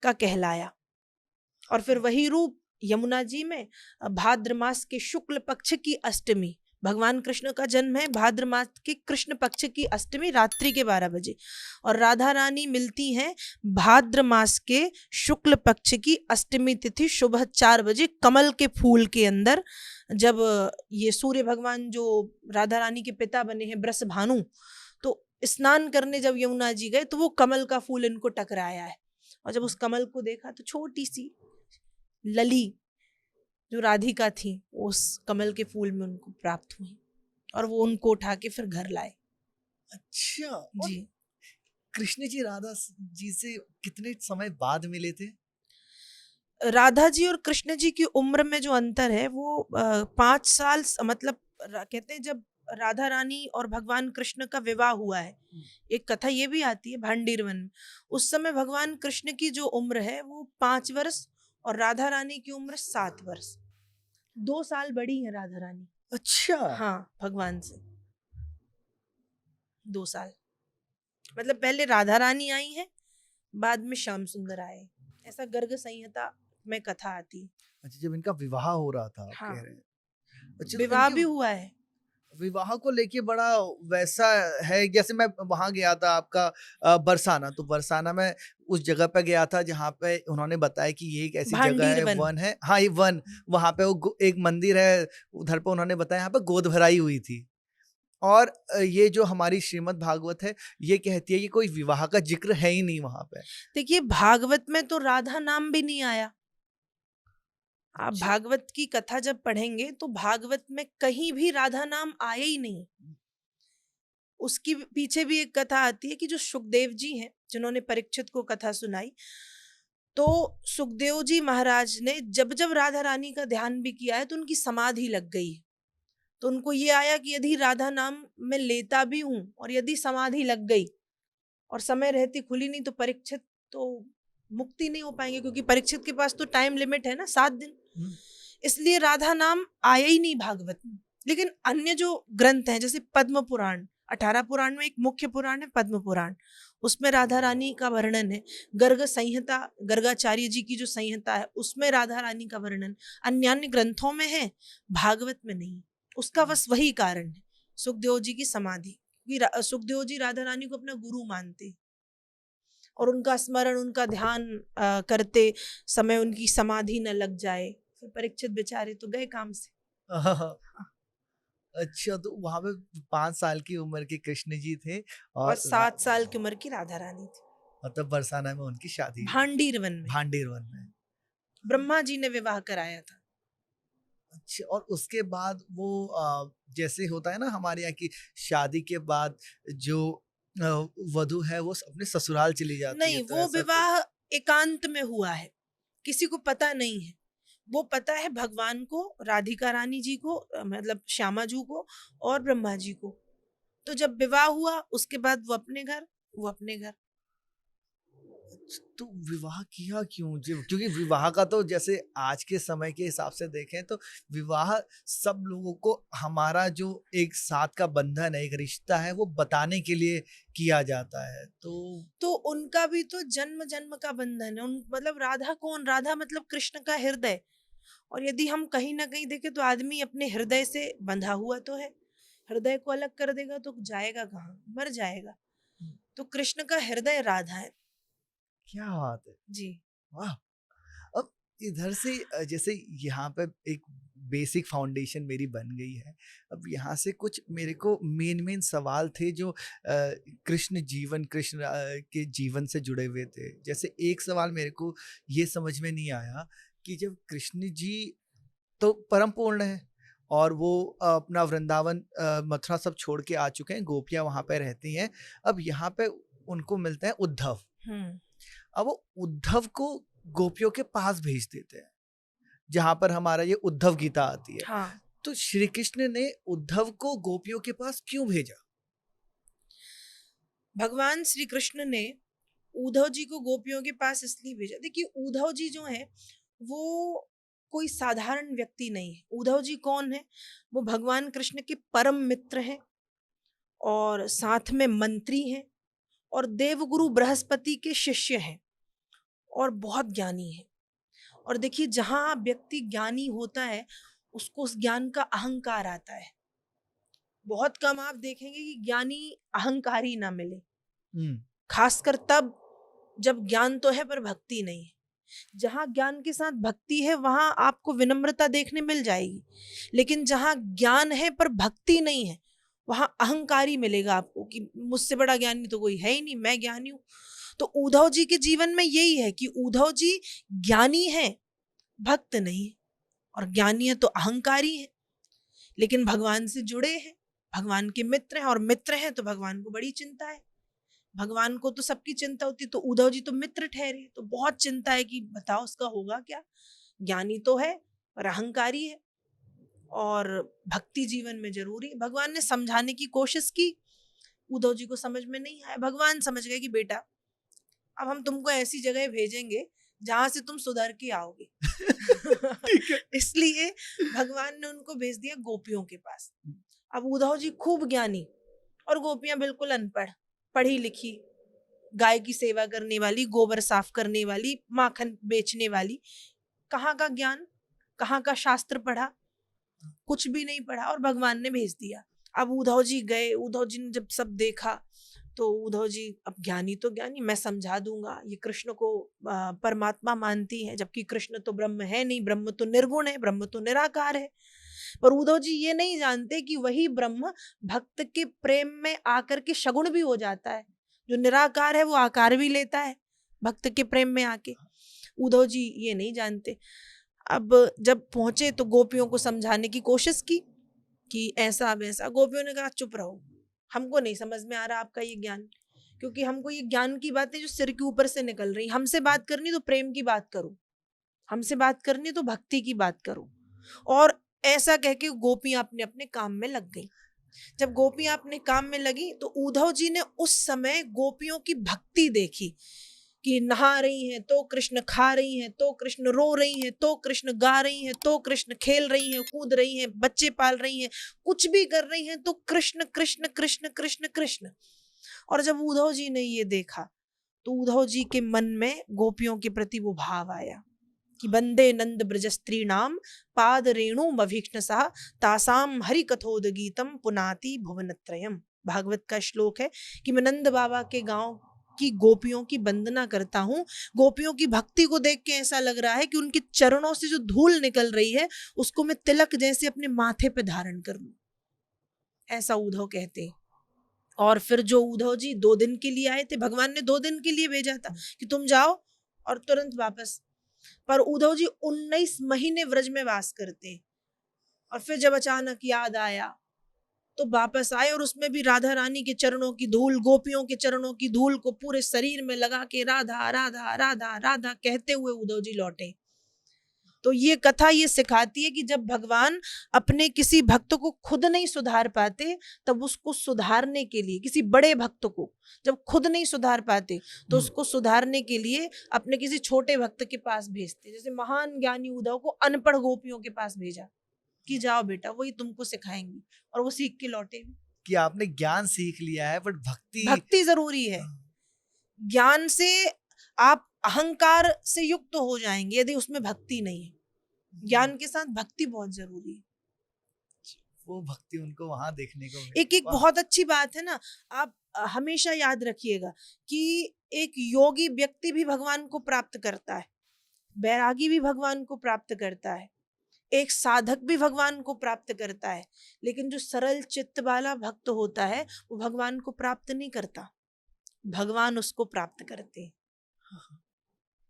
का कहलाया। और फिर वही रूप यमुना जी में भाद्र मास के शुक्ल पक्ष की अष्टमी, भगवान कृष्ण का जन्म है भाद्र मास के कृष्ण पक्ष की अष्टमी रात्रि के 12 बजे, और राधा रानी मिलती हैं भाद्र मास के शुक्ल पक्ष की अष्टमी तिथि सुबह 4 बजे कमल के फूल के अंदर। जब ये सूर्य भगवान जो राधा रानी के पिता बने हैं बृषभानु, तो स्नान करने जब यमुना जी गए तो वो कमल का फूल इनको टकराया है, और जब उस कमल को देखा तो छोटी सी लली जो राधिका थी उस कमल के फूल में उनको प्राप्त हुई, और वो उनको उठा के फिर घर लाए। अच्छा। और जी, कृष्ण जी राधा जी से कितने समय बाद मिले थे? राधा जी और कृष्ण जी की उम्र में जो अंतर है वो 5 साल, मतलब कहते हैं जब राधा रानी और भगवान कृष्ण का विवाह हुआ है, एक कथा ये भी आती है भांडीर वन में, उस समय भगवान कृष्ण की जो उम्र है वो 5 वर्ष और राधा रानी की उम्र 7 वर्ष, 2 साल बड़ी है राधा रानी। अच्छा। हाँ, भगवान से 2 साल, मतलब पहले राधा रानी आई है, बाद में श्याम सुंदर आए, ऐसा गर्ग संहिता में कथा आती है। अच्छा, जब इनका विवाह हो रहा था आप कह हाँ, रहे हैं। अच्छा, तो विवाह इनके भी हुआ है। विवाह को लेके बड़ा वैसा है, जैसे मैं वहाँ गया था आपका बरसाना, तो बरसाना में उस जगह पे गया था जहाँ पे उन्होंने बताया कि ये एक ऐसी जगह भांडीर है, वन। वन है। हाँ, ये वन, वहाँ पे एक मंदिर है, उधर पे उन्होंने बताया यहाँ पे गोद भराई हुई थी। और ये जो हमारी श्रीमद् भागवत है, ये कहती है कि कोई विवाह का ज़िक्र है ही नहीं वहाँ पे। देखिए, भागवत में तो राधा नाम भी नहीं आया। आप अच्छा। भागवत की कथा जब पढ़ेंगे तो भागवत में कहीं भी राधा नाम आया ही नहीं। उसकी पीछे भी एक कथा आती है कि जो सुखदेव जी हैं जिन्होंने परीक्षित को कथा सुनाई, तो सुखदेव जी महाराज ने जब जब राधा रानी का ध्यान भी किया है तो उनकी समाधि लग गई। तो उनको ये आया कि यदि राधा नाम मैं लेता भी हूँ और यदि समाधि लग गई और समय रहती खुली नहीं, तो परीक्षित तो मुक्ति नहीं हो पाएंगे, क्योंकि परीक्षित के पास तो टाइम लिमिट है ना, 7 दिन। हम्म, इसलिए राधा नाम आया ही नहीं भागवत में। लेकिन अन्य जो ग्रंथ हैं, जैसे पद्म पुराण, 18 पुराण में एक मुख्य पुराण है पद्म पुराण, उसमें राधा रानी का वर्णन है। गर्ग संहिता, गर्गाचार्य जी की जो संहिता है, उसमें राधा रानी का वर्णन अन्य अन्य ग्रंथों में है, भागवत में नहीं। उसका बस वही कारण है, सुखदेव जी की समाधि। क्योंकि सुखदेव जी राधा रानी को अपना गुरु मानते, और उनका स्मरण, उनका ध्यान करते समय उनकी समाधि न लग जाए। फिर परीक्षित बेचारे तो गए काम से। अच्छा, तो वहां पे 5 साल की उम्र के कृष्ण जी थे और और 7 साल की उम्र की राधा रानी थी, मतलब बरसाना में उनकी शादी हुई, भांडीर वन में भांडेर वन में। ब्रह्मा जी ने विवाह कराया था। अच्छा, और उसके बाद वो जैसे होता है ना हमारे यहाँ की शादी के बाद जो अ, वधु है वो अपने ससुराल चली जाती है, नहीं, तो वो ऐसा कुछ। विवाह एकांत में हुआ है, किसी को पता नहीं है। वो पता है भगवान को, राधिका रानी जी को, मतलब श्यामा जू को और ब्रह्मा जी को। तो जब विवाह हुआ उसके बाद वो अपने घर, वो अपने घर। तो विवाह किया क्यों जी? क्योंकि विवाह का तो जैसे आज के समय के हिसाब से देखें तो विवाह सब लोगों को हमारा जो एक साथ का बंधन है, एक रिश्ता है, वो बताने के लिए किया जाता है। तो उनका भी तो जन्म जन्म का बंधन है। उन मतलब राधा कौन? राधा मतलब कृष्ण का हृदय। और यदि हम कहीं ना कहीं देखें तो आदमी अपने हृदय से बंधा हुआ तो है। हृदय को अलग कर देगा तो जाएगा कहाँ? मर जाएगा। तो कृष्ण का हृदय राधा है। क्या बात है! जी। वाह! अब इधर से जैसे यहाँ पे एक बेसिक फाउंडेशन मेरी बन गई है। अब यहाँ से कुछ मेरे को मेन सवाल थे जो कृष्ण के जीवन से जुड़े हुए थे। जैसे एक सवाल मेरे को ये समझ में नहीं आया कि जब कृष्ण जी तो परम पूर्ण है और वो अपना वृंदावन मथुरा सब छोड़ के आ चुके हैं, गोपियाँ वहाँ पे रहती हैं। अब यहाँ पे उनको मिलते हैं उद्धव। हम्म। अब वो उद्धव को गोपियों के पास भेज देते हैं, जहां पर हमारा ये उद्धव गीता आती है। हाँ, तो श्री कृष्ण ने उद्धव को गोपियों के पास क्यों भेजा? भगवान श्री कृष्ण ने उद्धव जी को गोपियों के पास इसलिए भेजा। देखिए, उद्धव जी जो है वो कोई साधारण व्यक्ति नहीं है। उद्धव जी कौन है? वो भगवान कृष्ण के परम मित्र हैं, और साथ में मंत्री हैं, और देवगुरु बृहस्पति के शिष्य हैं, और बहुत ज्ञानी हैं। और देखिए, जहाँ व्यक्ति ज्ञानी होता है उसको उस ज्ञान का अहंकार आता है। बहुत कम आप देखेंगे कि ज्ञानी अहंकारी ना मिले, हम्म। खासकर तब जब ज्ञान तो है पर भक्ति नहीं है। जहाँ ज्ञान के साथ भक्ति है वहां आपको विनम्रता देखने मिल जाएगी, लेकिन जहाँ ज्ञान है पर भक्ति नहीं है वहां अहंकारी मिलेगा आपको कि मुझसे बड़ा ज्ञानी तो कोई है ही नहीं, मैं ज्ञानी हूं। तो उद्धव जी के जीवन में यही है कि उद्धव जी ज्ञानी है, भक्त नहीं है। और ज्ञानी है तो अहंकारी है, लेकिन भगवान से जुड़े हैं, भगवान के मित्र हैं, और मित्र हैं तो भगवान को बड़ी चिंता है। भगवान को तो सबकी चिंता होती, तो उद्धव जी तो मित्र ठहरे, तो बहुत चिंता है कि बताओ उसका होगा क्या। ज्ञानी तो है पर अहंकारी है, और भक्ति जीवन में जरूरी है। भगवान ने समझाने की कोशिश की, उद्धव जी को समझ में नहीं आया। भगवान समझ गए कि बेटा, अब हम तुमको ऐसी जगह भेजेंगे जहां से तुम सुधर के आओगे। ठीक है। इसलिए भगवान ने उनको भेज दिया गोपियों के पास। अब उद्धव जी खूब ज्ञानी, और गोपियां बिल्कुल अनपढ़, पढ़ी लिखी, गाय की सेवा करने वाली, गोबर साफ करने वाली, माखन बेचने वाली। कहाँ का ज्ञान, कहाँ का शास्त्र पढ़ा, कुछ भी नहीं पढ़ा, और भगवान ने भेज दिया। अब उद्धव जी गए, उद्धव जी ने जब सब देखा तो उद्धव जी, अब ज्ञानी तो ज्ञानी, मैं समझा दूंगा, ये कृष्ण को परमात्मा मानती है, जबकि कृष्ण तो ब्रह्म है नहीं, ब्रह्म तो निर्गुण है, ब्रह्म तो निराकार है। पर उद्धव जी ये नहीं जानते कि वही ब्रह्म भक्त के प्रेम में आकर के सगुण भी हो जाता है। जो निराकार है वो आकार भी लेता है भक्त के प्रेम में आके। उद्धव जी ये नहीं जानते। अब जब पहुंचे तो गोपियों को समझाने की कोशिश की कि ऐसा वैसा। गोपियों ने कहा चुप रहो, हमको नहीं समझ में आ रहा आपका ये ज्ञान, क्योंकि हमको ये ज्ञान की बातें जो सिर के ऊपर से निकल रही, हमसे बात करनी तो प्रेम की बात करो, हमसे बात करनी तो भक्ति की बात करो। और ऐसा कह के गोपियां अपने अपने काम में लग गई। जब गोपियां अपने काम में लगी तो उद्धव जी ने उस समय गोपियों की भक्ति देखी कि नहा रही हैं तो कृष्ण, खा रही हैं तो कृष्ण, रो रही हैं तो कृष्ण, गा रही हैं तो कृष्ण, खेल रही हैं, कूद रही हैं, बच्चे पाल रही हैं, कुछ भी कर रही हैं तो कृष्ण कृष्ण कृष्ण कृष्ण कृष्ण। और जब उद्धव जी ने ये देखा तो उद्धव जी के मन में गोपियों के प्रति वो भाव आया कि वंदे नंद ब्रज स्त्रीणाम पाद रेणु मभीक्ष्णसा तासाम हरि कथोदगीतम पुनाति भुवनत्रयम। भागवत का श्लोक है कि मैं नंद बाबा के गांव की गोपियों की वंदना करता हूँ। गोपियों की भक्ति को देख के ऐसा लग रहा है कि उनके चरणों से जो धूल निकल रही है उसको मैं तिलक जैसे अपने माथे पे धारण कर लूं, ऐसा उद्धव कहते हैं। और फिर जो उद्धव जी 2 दिन के लिए आए थे, भगवान ने 2 दिन के लिए भेजा था कि तुम जाओ और तुरंत वापस। पर उद्धव जी 19 महीने व्रज में वास करते हैं और फिर जब अचानक याद आया तो वापस आए और उसमें भी राधा रानी के चरणों की धूल, गोपियों के चरणों की धूल को पूरे शरीर में लगा के राधा राधा राधा राधा कहते हुए उद्धव जी लौटे। तो ये कथा ये सिखाती है कि जब भगवान अपने किसी भक्त को खुद नहीं सुधार पाते तब उसको सुधारने के लिए, किसी बड़े भक्त को जब खुद नहीं सुधार पाते तो उसको सुधारने के लिए अपने किसी छोटे भक्त के पास भेजते। जैसे महान ज्ञानी उद्धव को अनपढ़ गोपियों के पास भेजा कि जाओ बेटा वही तुमको सिखाएंगी, और वो सीख के लौटे भी। कि आपने ज्ञान सीख लिया है, बट भक्ति जरूरी है। ज्ञान से आप अहंकार से युक्त हो जाएंगे यदि उसमें भक्ति नहीं है। ज्ञान के साथ भक्ति बहुत जरूरी है। वो भक्ति उनको वहां देखने को मिली। एक बहुत अच्छी बात है ना, आप हमेशा याद रखिएगा कि एक योगी व्यक्ति भी भगवान को प्राप्त करता है, बैरागी भी भगवान को प्राप्त करता है, एक साधक भी भगवान को प्राप्त करता है, लेकिन जो सरल चित्त वाला भक्त होता है वो भगवान को प्राप्त नहीं करता, भगवान उसको प्राप्त करते हैं।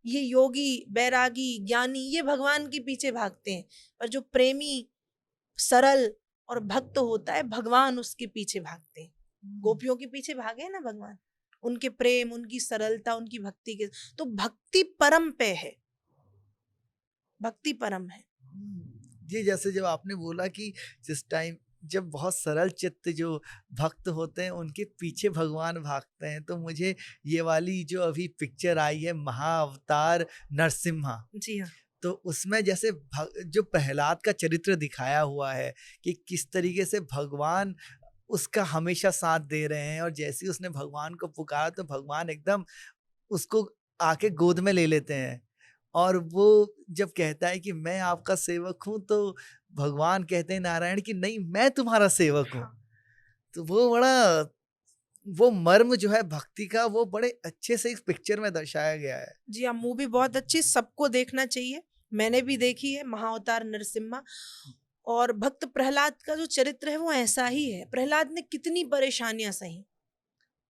ये योगी, बैरागी, ज्ञानी ये भगवान के पीछे भागते हैं, और जो प्रेमी, सरल और भक्त होता है भगवान उसके पीछे भागते हैं। गोपियों के पीछे भागे ना भगवान, उनके प्रेम, उनकी सरलता, उनकी भक्ति के। तो भक्ति परम पे है, भक्ति परम है। जी, जैसे जब आपने बोला कि जिस टाइम जब बहुत सरल चित्त जो भक्त होते हैं उनके पीछे भगवान भागते हैं, तो मुझे ये वाली जो अभी पिक्चर आई है महाअवतार नरसिम्हा, जी हाँ, तो उसमें जैसे जो प्रहलाद का चरित्र दिखाया हुआ है कि किस तरीके से भगवान उसका हमेशा साथ दे रहे हैं, और जैसे ही उसने भगवान को पुकारा तो भगवान एकदम उसको आके गोद में ले लेते हैं। और वो जब कहता है कि मैं आपका सेवक हूँ, तो भगवान कहते हैं नारायण कि नहीं, मैं तुम्हारा सेवक हूँ। तो वो बड़ा, वो मर्म जो है भक्ति का वो बड़े अच्छे से इस पिक्चर में दर्शाया गया है। जी हाँ, मूवी बहुत अच्छी, सबको देखना चाहिए। मैंने भी देखी है महाअवतार नरसिम्हा। और भक्त प्रहलाद का जो चरित्र है वो ऐसा ही है। प्रहलाद ने कितनी परेशानियां सही,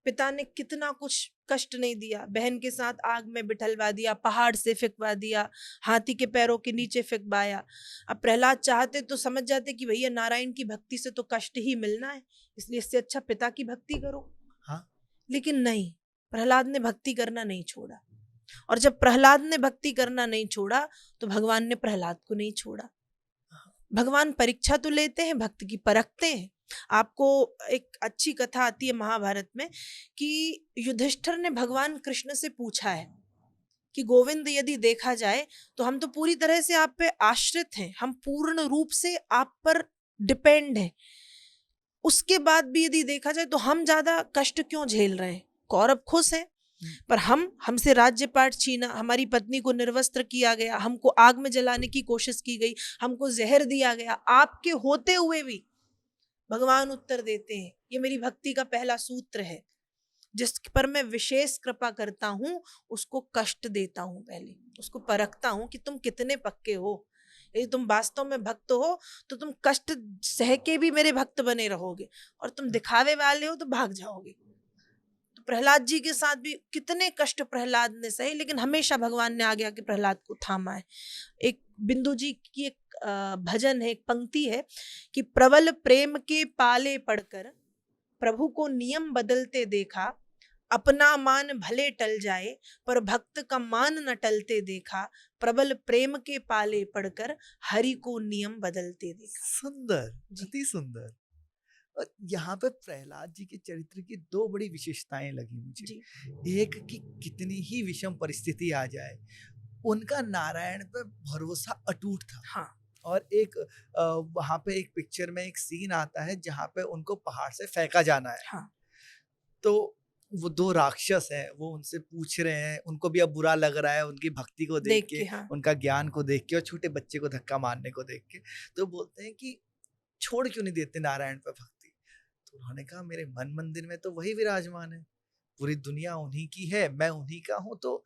पिता ने कितना कुछ कष्ट नहीं दिया, बहन के साथ आग में बिठलवा दिया, पहाड़ से फेंकवा दिया, हाथी के पैरों के नीचे फेंकवाया। अब प्रहलाद चाहते तो समझ जाते कि भैया नारायण की भक्ति से तो कष्ट ही मिलना है, इसलिए इससे अच्छा पिता की भक्ति करो। हाँ, लेकिन नहीं, प्रहलाद ने भक्ति करना नहीं छोड़ा। और जब प्रहलाद ने भक्ति करना नहीं छोड़ा तो भगवान ने प्रहलाद को नहीं छोड़ा। भगवान परीक्षा तो लेते हैं, भक्त की परखते हैं। आपको एक अच्छी कथा आती है महाभारत में कि युधिष्ठिर ने भगवान कृष्ण से पूछा है कि गोविंद यदि देखा जाए तो हम तो पूरी तरह से आप पे आश्रित हैं, हम पूर्ण रूप से आप पर डिपेंड हैं, उसके बाद भी यदि देखा जाए तो हम ज्यादा कष्ट क्यों झेल रहे हैं? कौरव खुश हैं, पर हमसे राज्यपाट छीना, हमारी पत्नी को निर्वस्त्र किया गया, हमको आग में जलाने की कोशिश की गई, हमको जहर दिया गया, आपके होते हुए भी भगवान उत्तर देते हैं। ये मेरी भक्ति का पहला सूत्र है, जिस पर मैं विशेष कृपा करता हूँ उसको कष्ट देता हूँ, पहले उसको परखता हूँ कि तुम कितने पक्के हो। यदि तुम वास्तव में भक्त हो तो तुम कष्ट सह के भी मेरे भक्त बने रहोगे, और तुम दिखावे वाले हो तो भाग जाओगे। तो प्रहलाद जी के साथ भी कितने कष्ट प्रहलाद ने सहे, लेकिन हमेशा भगवान ने आगे आके प्रहलाद को थामा है। एक बिंदु जी की एक भजन है, एक पंक्ति है कि प्रबल प्रेम के पाले पड़कर प्रभु को नियम बदलते देखा, अपना मान भले टल जाए, पर भक्त का मान न टलते देखा, प्रबल प्रेम के पाले पड़कर हरि को नियम बदलते देखा। सुंदर, जी अति सुंदर। और यहाँ पे प्रहलाद जी के चरित्र की दो बड़ी विशेषताएं लगी मुझे। जी एक कि कितनी ही विषम परिस्थिति आ जाए, उनका नारायण पे भरोसा अटूट था। हाँ और एक वहां पे एक पिक्चर में एक सीन आता है जहाँ पे उनको पहाड़ से फेंका जाना है। हाँ तो वो दो राक्षस हैं, वो उनसे पूछ रहे हैं, उनको भी अब बुरा लग रहा है उनकी भक्ति को देख देख के, के। हाँ उनका ज्ञान को देख के और छोटे बच्चे को धक्का मारने को देख के। तो बोलते हैं कि छोड़ क्यों नहीं देते नारायण पे भक्ति? तो उन्होंने कहा मेरे मन मंदिर में तो वही विराजमान है, पूरी दुनिया उन्हीं की है, मैं उन्हीं का हूँ, तो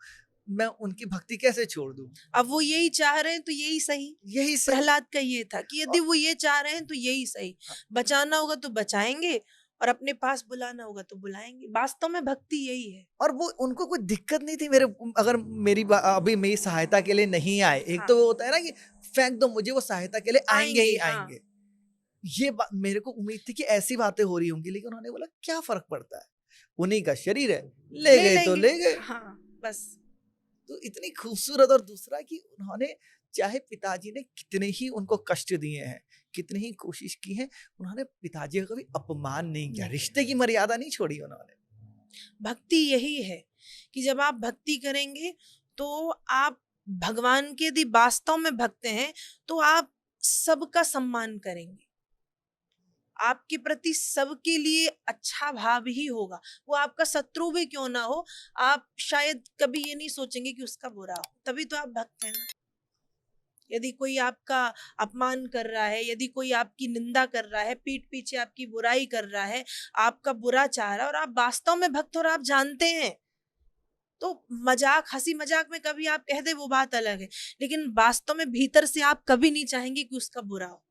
मैं उनकी भक्ति कैसे छोड़ दूं? अब वो यही चाह रहे हैं तो यही सही। यही सही। प्रहलाद का ये था कि यदि और वो ये चाह रहे हैं तो यही सही। बचाना होगा तो बचाएंगे और अपने पास बुलाना होगा तो बुलाएंगे। वास्तव में भक्ति यही है। और वो उनको कोई दिक्कत नहीं थी मेरे, अगर अभी मेरी सहायता के लिए नहीं आए। एक हाँ तो वो होता है ना कि फेंक दो मुझे, वो सहायता के लिए आएंगे ही हाँ आएंगे। ये मेरे को उम्मीद थी कि ऐसी बातें हो रही होंगी, लेकिन उन्होंने बोला क्या फर्क पड़ता है, उन्हीं का शरीर है, ले गए तो ले गए। हाँ बस। तो इतनी खूबसूरत। और दूसरा कि उन्होंने चाहे पिताजी ने कितने ही उनको कष्ट दिए हैं, कितनी ही कोशिश की है, उन्होंने पिताजी का कभी अपमान नहीं किया, नहीं। रिश्ते की मर्यादा नहीं छोड़ी उन्होंने। भक्ति यही है कि जब आप भक्ति करेंगे तो आप भगवान के यदि वास्तव में भक्त हैं तो आप सबका सम्मान करेंगे। आपके प्रति सबके लिए अच्छा भाव ही होगा। वो आपका शत्रु भी क्यों ना हो, आप शायद कभी ये नहीं सोचेंगे कि उसका बुरा हो। तभी तो आप भक्त हैं ना। यदि कोई आपका अपमान कर रहा है, यदि कोई आपकी निंदा कर रहा है, पीठ पीछे आपकी बुराई कर रहा है, आपका बुरा चाह रहा है और आप वास्तव में भक्त और आप जानते हैं, तो मजाक, हंसी मजाक में कभी आप कह दे वो बात अलग है, लेकिन वास्तव में भीतर से आप कभी नहीं चाहेंगे कि उसका बुरा हो।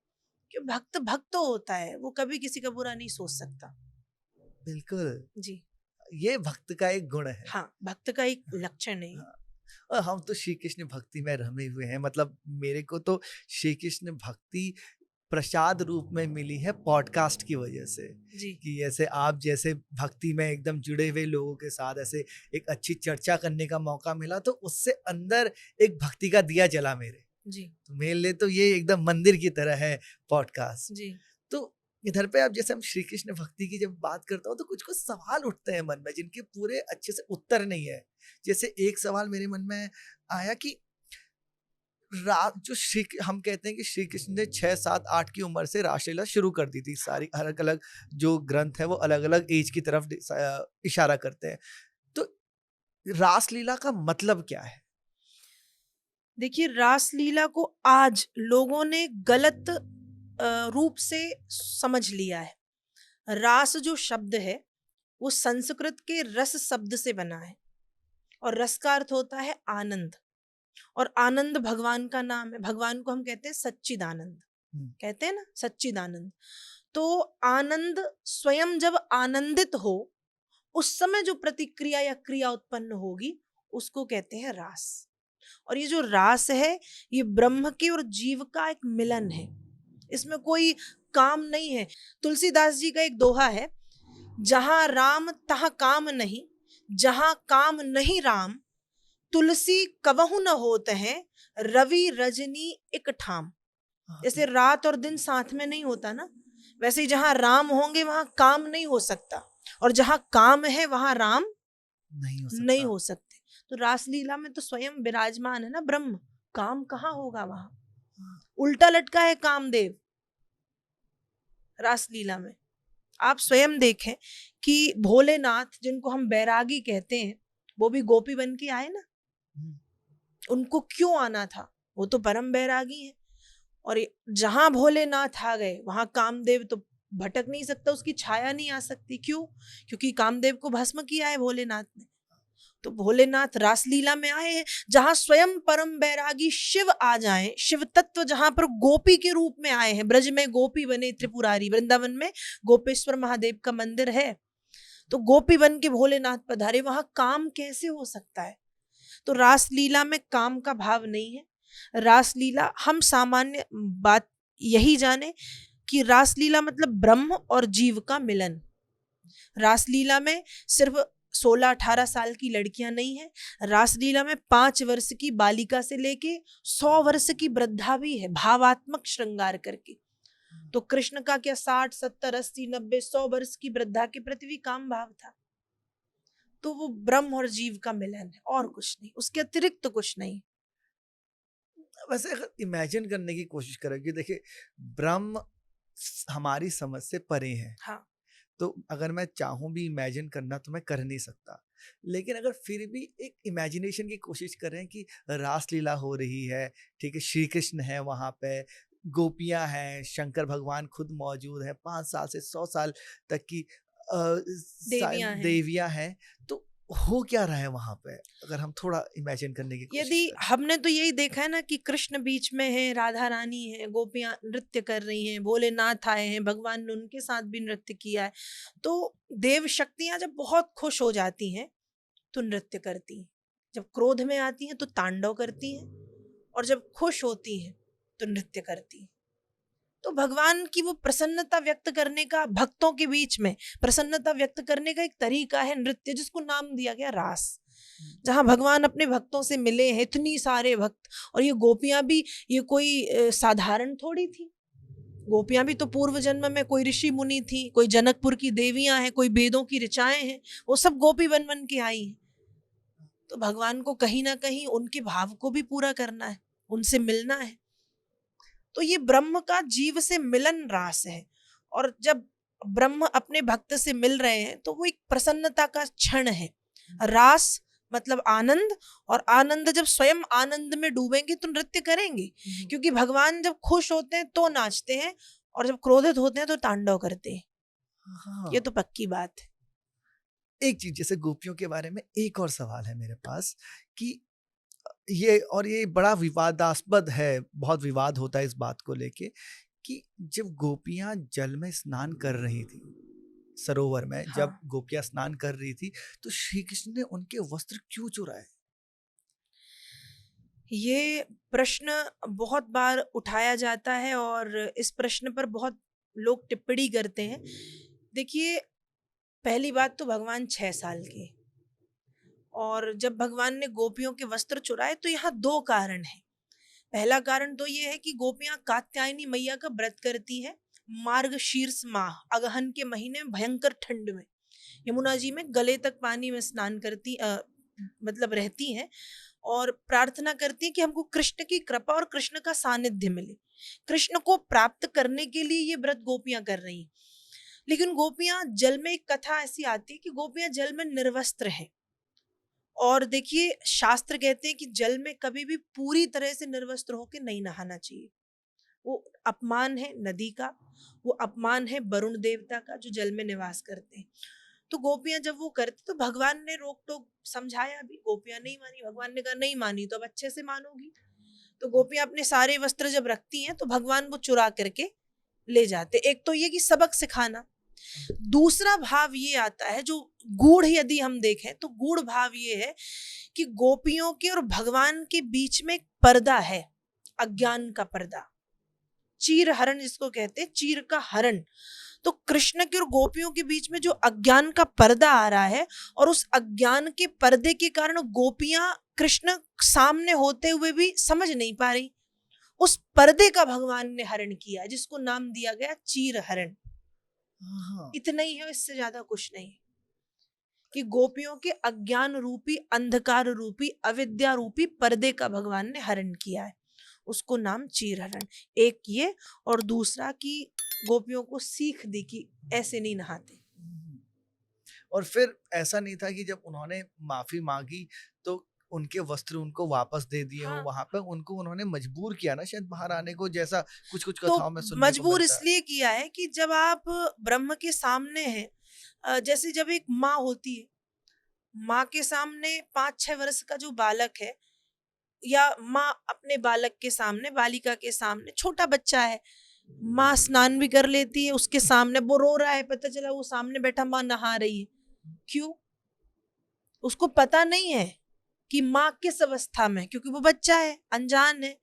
क्यों? भक्त भक्त होता है, वो कभी किसी का बुरा नहीं सोच सकता। बिल्कुल, जी ये भक्त का एक गुण है। हाँ, भक्त का एक लक्षण है। हाँ, और हम तो श्री कृष्ण भक्ति में रमे हुए हैं। मतलब मेरे को तो श्री कृष्ण भक्ति प्रसाद रूप में मिली है पॉडकास्ट की वजह से, जी कि ऐसे आप जैसे भक्ति में एकदम जुड़े हुए लोगों के साथ ऐसे एक अच्छी चर्चा करने का मौका मिला, तो उससे अंदर एक भक्ति का दिया जला मेरे। जी तो मेरे लिए तो ये एकदम मंदिर की तरह है पॉडकास्ट। जी तो इधर पे अब जैसे हम श्री कृष्ण भक्ति की जब बात करता हूँ तो कुछ कुछ सवाल उठते हैं मन में, जिनके पूरे अच्छे से उत्तर नहीं है। जैसे एक सवाल मेरे मन में आया कि जो हम कहते हैं कि श्री कृष्ण ने 6, 7, 8 की उम्र से रासलीला शुरू कर दी थी। सारी अलग अलग जो ग्रंथ है वो अलग अलग एज की तरफ इशारा करते हैं। तो रासलीला का मतलब क्या है? देखिए, रासलीला को आज लोगों ने गलत रूप से समझ लिया है। रास जो शब्द है वो संस्कृत के रस शब्द से बना है और रस का अर्थ होता है आनंद, और आनंद भगवान का नाम है। भगवान को हम कहते हैं सच्चिदानंद, कहते हैं ना सच्चिदानंद। तो आनंद स्वयं जब आनंदित हो उस समय जो प्रतिक्रिया या क्रिया उत्पन्न होगी उसको कहते हैं रास। और ये जो रास है ये ब्रह्म के और जीव का एक मिलन है, इसमें कोई काम नहीं है। तुलसीदास जी का एक दोहा है, जहां राम तहां काम नहीं, जहां काम नहीं राम, तुलसी कबहु न होत है, रवि रजनी एक ठाम। जैसे रात और दिन साथ में नहीं होता ना, वैसे ही जहां राम होंगे वहां काम नहीं हो सकता, और जहां काम है वहां राम नहीं हो सकते। तो रासलीला में तो स्वयं विराजमान है ना ब्रह्म, काम कहाँ होगा वहां? उल्टा लटका है कामदेव रासलीला में। आप स्वयं देखें कि भोलेनाथ जिनको हम बैरागी कहते हैं वो भी गोपी बन के आए ना। उनको क्यों आना था? वो तो परम बैरागी हैं। और जहां भोलेनाथ आ गए वहां कामदेव तो भटक नहीं सकता, उसकी छाया नहीं आ सकती। क्यों? क्योंकि कामदेव को भस्म किया है भोलेनाथ ने। तो भोलेनाथ रासलीला में आए हैं जहां स्वयं परम बैरागी शिव आ जाएं, शिव तत्व जहां पर गोपी के रूप में आए हैं। ब्रज में गोपी बने त्रिपुरारी, वृंदावन में गोपेश्वर महादेव का मंदिर है, तो गोपी बन के भोलेनाथ पधारे, वहां काम कैसे हो सकता है? तो रासलीला में काम का भाव नहीं है। रासलीला, हम सामान्य बात यही जाने कि रासलीला मतलब ब्रह्म और जीव का मिलन। रासलीला में सिर्फ 16-18 साल की लड़कियां नहीं हैं। रासलीला में 5 वर्ष की बालिका से लेके 100 वर्ष की वृद्धा भी है, भावात्मक श्रृंगार करके। तो कृष्ण का क्या 60, 70, 80, 90, 100 वर्ष की वृद्धा के प्रति भी काम भाव था। तो वो ब्रह्म और जीव का मिलन है और कुछ नहीं, उसके अतिरिक्त तो कुछ नहीं। वैसे अगर इमेजिन करने की कोशिश करेंगे, देखिए ब्रह्म हमारी समझ से परे है, हाँ, तो अगर मैं चाहूं भी इमेजिन करना तो मैं कर नहीं सकता। लेकिन अगर फिर भी एक इमेजिनेशन की कोशिश करें कि रासलीला हो रही है, ठीक है, श्री कृष्ण है वहां पे, गोपियां हैं, शंकर भगवान खुद मौजूद है, 5 साल से 100 साल तक की देवियां हैं। देवियां हैं, तो हो क्या रहा है वहां पे, अगर हम थोड़ा इमेजिन करने की कोशिश यदि करें। हमने तो यही देखा है ना कि कृष्ण बीच में है, राधा रानी है, गोपियां नृत्य कर रही हैं, भोलेनाथ आए हैं, भगवान ने उनके साथ भी नृत्य किया है। तो देव शक्तियां जब बहुत खुश हो जाती हैं तो नृत्य करती हैं, जब क्रोध में आती हैं तो तांडव करती हैं, और जब खुश होती हैं तो नृत्य करती हैं। तो भगवान की वो प्रसन्नता व्यक्त करने का, भक्तों के बीच में प्रसन्नता व्यक्त करने का एक तरीका है नृत्य, जिसको नाम दिया गया रास। जहां भगवान अपने भक्तों से मिले हैं, इतनी सारे भक्त, और ये गोपियां भी, ये कोई साधारण थोड़ी थी। गोपियां भी तो पूर्व जन्म में कोई ऋषि मुनि थी, कोई जनकपुर की देवियां हैं, कोई वेदों की ऋचाएं हैं, वो सब गोपी बन बन के आई हैं। तो भगवान को कहीं ना कहीं उनके भाव को भी पूरा करना है, उनसे मिलना है। तो ये ब्रह्म का जीव से मिलन रास है। और जब ब्रह्म अपने भक्त से मिल रहे हैं तो वो एक प्रसन्नता का क्षण है। रास मतलब आनंद, और आनंद जब स्वयं आनंद में डूबेंगे तो नृत्य करेंगे, क्योंकि भगवान जब खुश होते हैं तो नाचते हैं, और जब क्रोधित होते हैं तो तांडव करते हैं। हाँ, ये तो पक्की बात है। एक चीज, जैसे गोपियों के बारे में एक और सवाल है मेरे पास कि ये बड़ा विवादास्पद है, बहुत विवाद होता है इस बात को लेके कि जब गोपियां जल में स्नान कर रही थी, सरोवर में जब हाँ, गोपियां स्नान कर रही थी, तो श्री कृष्ण ने उनके वस्त्र क्यों चुराए? ये प्रश्न बहुत बार उठाया जाता है और इस प्रश्न पर बहुत लोग टिप्पणी करते हैं। देखिए, पहली बात तो भगवान 6 साल के, और जब भगवान ने गोपियों के वस्त्र चुराए तो यहाँ 2 कारण हैं। पहला कारण तो ये है कि गोपियां कात्यायनी मैया का व्रत करती हैं, मार्गशीर्ष माह, अगहन के महीने में भयंकर ठंड में यमुना जी में गले तक पानी में स्नान करती, मतलब रहती हैं, और प्रार्थना करती हैं कि हमको कृष्ण की कृपा और कृष्ण का सानिध्य मिले। कृष्ण को प्राप्त करने के लिए ये व्रत गोपियां कर रही हैं। लेकिन गोपियां जल में, एक कथा ऐसी आती है कि गोपियां जल में निर्वस्त्र हैं। और देखिए, शास्त्र कहते हैं कि जल में कभी भी पूरी तरह से निर्वस्त्र होकर नहीं नहाना चाहिए। वो अपमान है नदी का, वो अपमान है वरुण देवता का जो जल में निवास करते हैं। तो गोपियां जब वो करती तो भगवान ने रोक टोक समझाया भी, गोपियां नहीं मानी। भगवान ने कहा नहीं मानी तो अब अच्छे से मानोगी। तो गोपियां अपने सारे वस्त्र जब रखती हैं तो भगवान वो चुरा करके ले जाते। एक तो ये कि सबक सिखाना। दूसरा भाव ये आता है, जो गूढ़ यदि हम देखें तो गूढ़ भाव ये है कि गोपियों के और भगवान के बीच में एक पर्दा है, अज्ञान का पर्दा, चीर हरण जिसको कहते हैं, चीर का हरण। तो कृष्ण के और गोपियों के बीच में जो अज्ञान का पर्दा आ रहा है, और उस अज्ञान के पर्दे के कारण गोपियां कृष्ण सामने होते हुए भी समझ नहीं पा रही, उस पर्दे का भगवान ने हरण किया, जिसको नाम दिया गया चीर हरण। हाँ, इतना ही है, इससे ज्यादा कुछ नहीं, कि गोपियों के अज्ञान रूपी, अंधकार रूपी, अविद्या रूपी पर्दे का भगवान ने हरण किया है, उसको नाम चीर हरण। एक ये, और दूसरा कि गोपियों को सीख दी कि ऐसे नहीं नहाते। और फिर ऐसा नहीं था कि जब उन्होंने माफी मांगी तो उनके वस्त्र उनको वापस दे दिए हो, हाँ, वहां पे उनको उन्होंने मजबूर किया ना शायद बाहर आने को, जैसा कुछ कुछ तो कथाओं में सुनने को मजबूर मिलता है। इसलिए किया है कि जब आप ब्रह्म के सामने हैं, जैसे जब एक माँ होती है, माँ के सामने 5-6 वर्ष का जो बालक है, या माँ अपने बालक के सामने, बालिका के सामने, छोटा बच्चा है, माँ स्नान भी कर लेती है उसके सामने, वो रो रहा है, पता चला वो सामने बैठा माँ नहा रही है। क्यों? उसको पता नहीं है कि माँ किस अवस्था में, क्योंकि वो बच्चा है, अनजान है,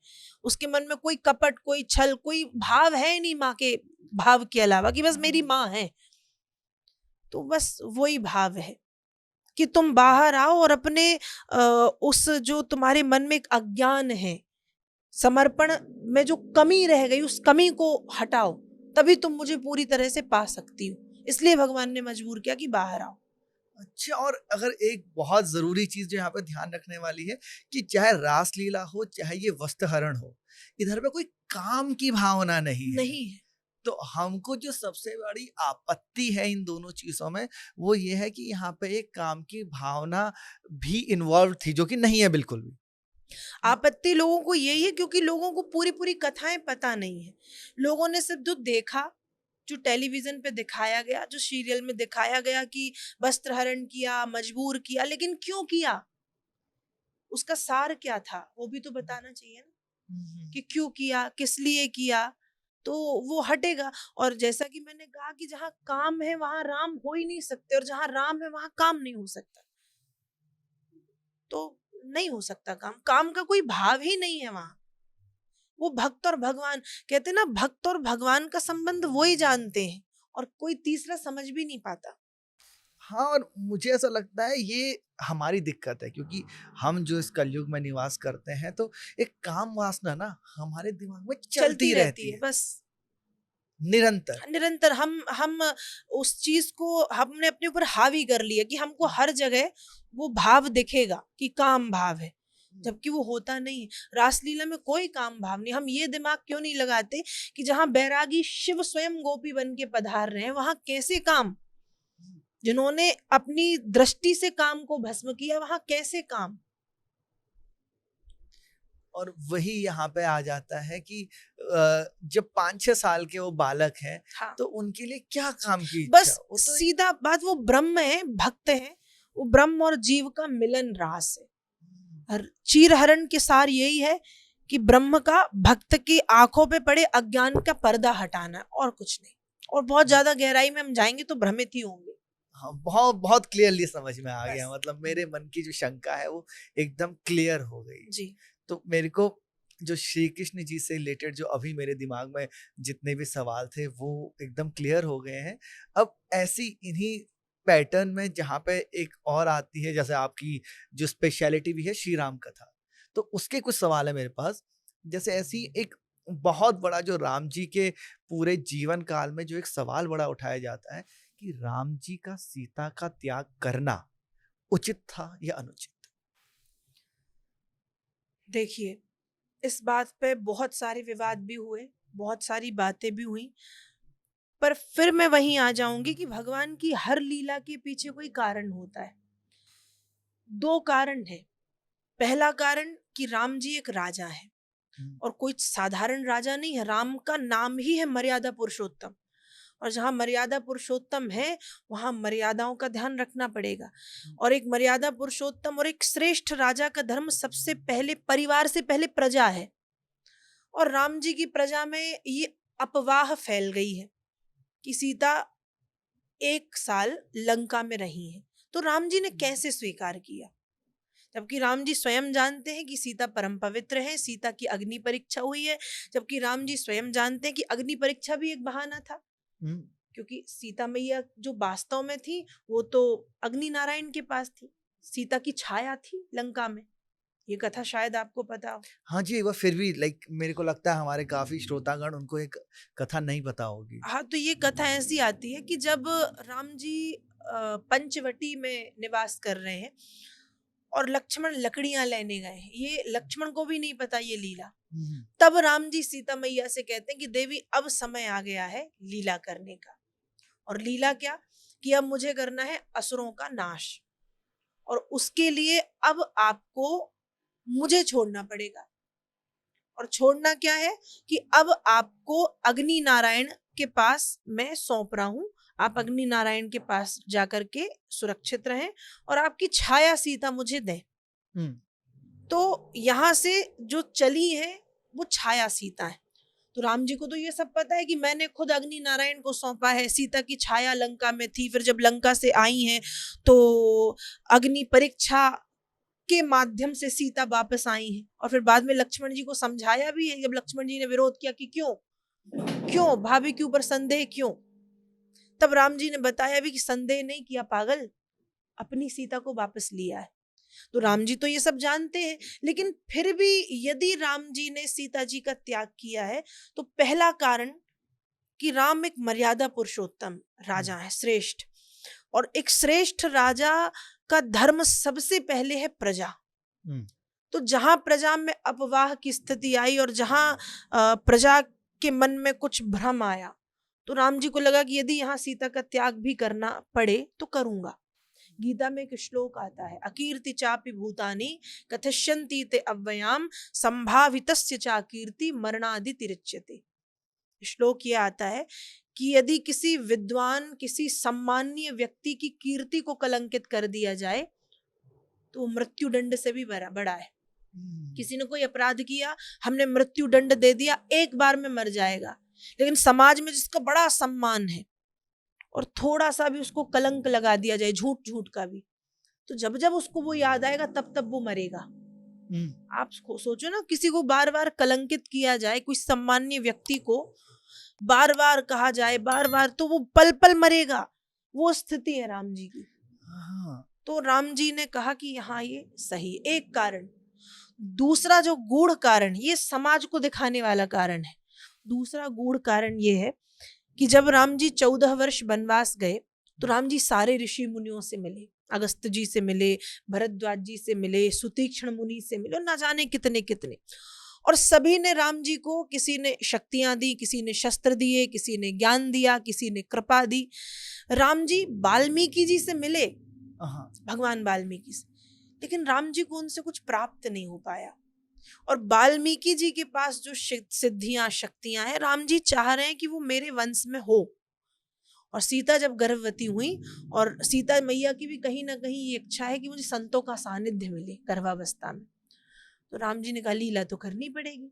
उसके मन में कोई कपट, कोई छल, कोई भाव है नहीं माँ के भाव के अलावा, कि बस मेरी माँ है। तो बस वही भाव है कि तुम बाहर आओ और अपने उस जो तुम्हारे मन में एक अज्ञान है, समर्पण में जो कमी रह गई उस कमी को हटाओ, तभी तुम मुझे पूरी तरह से पा सकती हो। इसलिए भगवान ने मजबूर किया कि बाहर आओ। अच्छा, और अगर एक बहुत ज़रूरी चीज़ जो यहाँ पे ध्यान रखने वाली है कि चाहे रासलीला हो, चाहे ये वस्त्रहरण हो, इधर पे कोई काम की भावना नहीं है। नहीं है। तो हमको जो सबसे बड़ी आपत्ति है इन दोनों चीज़ों में, वो ये है कि यहाँ पे एक काम की भावना भी इन्वॉल्व थी, जो कि नहीं है बिल्कुल भी। आपत्ति लोगों को यही है क्योंकि लोगों को पूरी पूरी कथाएं पता नहीं है। लोगों ने सिर्फ जो देखा, जो टेलीविजन पे दिखाया गया, जो सीरियल में दिखाया गया कि वस्त्र हरण किया, मजबूर किया, लेकिन क्यों किया, उसका सार क्या था, वो भी तो बताना चाहिए ना, कि क्यों किया, किस लिए किया, तो वो हटेगा। और जैसा कि मैंने कहा कि जहाँ काम है वहां राम हो ही नहीं सकते, और जहाँ राम है वहां काम नहीं हो सकता। तो नहीं हो सकता काम, काम का कोई भाव ही नहीं है वहां। वो भक्त और भगवान, कहते हैं ना, भक्त और भगवान का संबंध वो ही जानते हैं, और कोई तीसरा समझ भी नहीं पाता। हाँ, और मुझे ऐसा लगता है ये हमारी दिक्कत है, क्योंकि हम जो इस कलयुग में निवास करते हैं, तो एक काम वासना ना हमारे दिमाग में चलती चलती रहती रहती है है, बस, निरंतर। निरंतर। हम उस चीज को हमने अपने ऊपर हावी कर लिया कि हमको हर जगह वो भाव दिखेगा कि काम भाव है, जबकि वो होता नहीं है। रासलीला में कोई काम भाव नहीं। हम ये दिमाग क्यों नहीं लगाते कि जहाँ बैरागी शिव स्वयं गोपी बन के पधार रहे हैं वहां कैसे काम, जिन्होंने अपनी दृष्टि से काम को भस्म किया वहां कैसे काम। और वही यहाँ पे आ जाता है कि जब 5-6 साल के वो बालक हैं, हाँ, तो उनके लिए क्या काम की इच्छा? बस वो तो एक सीधा बात, वो ब्रह्म है, भक्त है, वो ब्रह्म और जीव का मिलन रास है। चीर हरण के सार यही है कि ब्रह्म का भक्त की आंखों पे पड़े अज्ञान का पर्दा हटाना, और कुछ नहीं। और बहुत ज्यादा गहराई में हम जाएंगे तो भ्रमित ही होंगे। हाँ, बहुत बहुत क्लियरली समझ में आ गया, बस। मतलब मेरे मन की जो शंका है वो एकदम क्लियर हो गई। जी। तो मेरे को जो श्री कृष्ण जी से रिलेटेड जो अभी मेरे दिमाग में जितने भी सवाल थे वो एकदम क्लियर हो गए हैं। अब ऐसी इन्हीं पैटर्न में जहाँ पे एक और आती है, जैसे आपकी जो स्पेशलिटी भी है श्री राम कथा, तो उसके कुछ सवाल है मेरे पास। जैसे ऐसी एक बहुत बड़ा जो राम जी के पूरे जीवन काल में जो एक सवाल बड़ा उठाया जाता है कि राम जी का सीता का त्याग करना उचित था या अनुचित? देखिए, इस बात पे बहुत सारे विवाद भी हुए, बहुत सारी बातें भी हुई, पर फिर मैं वहीं आ जाऊंगी कि भगवान की हर लीला के पीछे कोई कारण होता है। दो कारण है। पहला कारण कि राम जी एक राजा है, हम्म, और कोई साधारण राजा नहीं है। राम का नाम ही है मर्यादा पुरुषोत्तम, और जहाँ मर्यादा पुरुषोत्तम है वहां मर्यादाओं का ध्यान रखना पड़ेगा। और एक मर्यादा पुरुषोत्तम और एक श्रेष्ठ राजा का धर्म सबसे पहले परिवार से पहले प्रजा है। और राम जी की प्रजा में ये अफवाह फैल गई है कि सीता 1 साल लंका में रही है, तो राम जी ने कैसे स्वीकार किया, जबकि राम जी स्वयं जानते हैं कि सीता परम पवित्र है, सीता की अग्नि परीक्षा हुई है। जबकि राम जी स्वयं जानते हैं कि अग्नि परीक्षा भी एक बहाना था, हम्म, क्योंकि सीता मैया जो वास्तव में थी वो तो अग्नि नारायण के पास थी, सीता की छाया थी लंका में। ये कथा शायद आपको पता हो। हाँ जी, एक बार फिर भी लाइक मेरे को लगता है हमारे काफ़ी श्रोतागण उनको एक कथा नहीं पता होगी। हाँ, तो ये कथा ऐसी आती है कि जब राम जी पंचवटी में निवास कर रहे हैं और लक्ष्मण लकड़ियां लेने गए हैं, ये लक्ष्मण को भी नहीं पता ये लीला। हुँ, तब राम जी सीता मैया से कहते हैं कि देवी अब समय आ गया है लीला करने का। और लीला क्या, कि अब मुझे करना है असुरों का नाश, और उसके लिए अब आपको मुझे छोड़ना पड़ेगा। और छोड़ना क्या है, कि अब आपको अग्नि नारायण के पास मैं सौंप रहा हूं, आप अग्नि नारायण के पास जाकर के सुरक्षित रहें, और आपकी छाया सीता मुझे दें। हुँ, तो यहाँ से जो चली है वो छाया सीता है। तो राम जी को तो ये सब पता है कि मैंने खुद अग्नि नारायण को सौंपा है, सीता की छाया लंका में थी, फिर जब लंका से आई हैं तो अग्नि परीक्षा के माध्यम से सीता वापस आई हैं। और फिर बाद में लक्ष्मण जी को समझाया भी है, जब लक्ष्मण जी ने विरोध किया कि क्यों, क्यों भाभी के ऊपर संदेह क्यों, तब राम जी ने बताया भी कि संदेह नहीं किया पागल, अपनी सीता को वापस लिया है। तो राम जी तो ये सब जानते हैं, लेकिन फिर भी यदि राम जी ने सीता जी का त्याग किया है तो पहला कारण कि राम एक मर्यादा पुरुषोत्तम राजा है, श्रेष्ठ। और एक श्रेष्ठ राजा का धर्म सबसे पहले है प्रजा। तो जहां प्रजा में अपवाह की स्थिति आई और जहां प्रजा के मन में कुछ भ्रम आया, तो राम जी को लगा कि यदि यहाँ सीता का त्याग भी करना पड़े तो करूंगा। गीता में एक श्लोक आता है, अकीर्ति चापि भूतानि कथिष्यन्ति ते अव्ययाम संभावितस्य चाकीर्ति मरणादि तिरिच्यते। श्लोक ये आता है कि यदि किसी विद्वान, किसी सम्माननीय व्यक्ति की कीर्ति को कलंकित कर दिया जाए तो वो मृत्यु दंड से भी बड़ा है। किसी ने कोई अपराध किया, हमने मृत्यु दंड दे दिया, एक बार में मर जाएगा। लेकिन समाज में जिसका बड़ा सम्मान है और थोड़ा सा भी उसको कलंक लगा दिया जाए, झूठ झूठ का भी, तो जब जब उसको वो याद आएगा तब तब वो मरेगा। आप सोचो ना, किसी को बार बार कलंकित किया जाए, कोई सम्माननीय व्यक्ति को बार बार कहा जाए, बार बार, तो वो पल पल मरेगा। वो स्थिति है राम जी की। तो राम जी ने कहा कि यहाँ ये सही, एक कारण। दूसरा जो गूढ़ कारण, ये समाज को दिखाने वाला कारण है। दूसरा गूढ़ कारण ये है कि जब राम जी 14 वर्ष वनवास गए तो राम जी सारे ऋषि मुनियों से मिले, अगस्त्य जी से मिले, भरद्वाज जी से मिले, सुतीक्ष्ण मुनि से मिले, ना जाने कितने कितने। और सभी ने राम जी को, किसी ने शक्तियां दी, किसी ने शस्त्र दिए, किसी ने ज्ञान दिया, किसी ने कृपा दी। राम जी वाल्मीकि जी से मिले, भगवान वाल्मीकि से, लेकिन राम जी को उनसे कुछ प्राप्त नहीं हो पाया। और वाल्मीकि जी के पास जो सिद्धियां, शक्तियां हैं, राम जी चाह रहे हैं कि वो मेरे वंश में हो। और सीता जब गर्भवती हुई, और सीता मैया की भी कहीं ना कहीं ये इच्छा है कि मुझे संतों का सानिध्य मिले गर्भावस्था में, तो राम जी ने कहा लीला तो करनी पड़ेगी,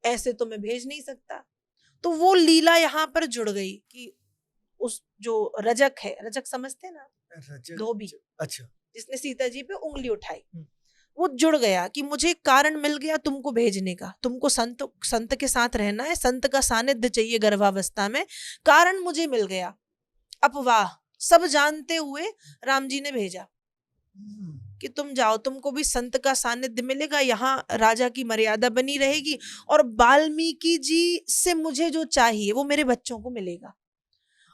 ऐसे तो मैं भेज नहीं सकता। तो वो लीला यहाँ पर जुड़ गई कि उस जो रजक है, रजक समझते ना, धोबी, अच्छा, जिसने सीता जी पे उंगली उठाई, वो जुड़ गया कि मुझे कारण मिल गया तुमको भेजने का, तुमको संत के साथ रहना है, संत का सानिध्य चाहिए गर्भावस्था में, कारण मुझे मिल गया। अपवाह सब जानते हुए राम जी ने भेजा कि तुम जाओ, तुमको भी संत का सानिध्य मिलेगा, यहाँ राजा की मर्यादा बनी रहेगी, और वाल्मीकि जी से मुझे जो चाहिए वो मेरे बच्चों को मिलेगा।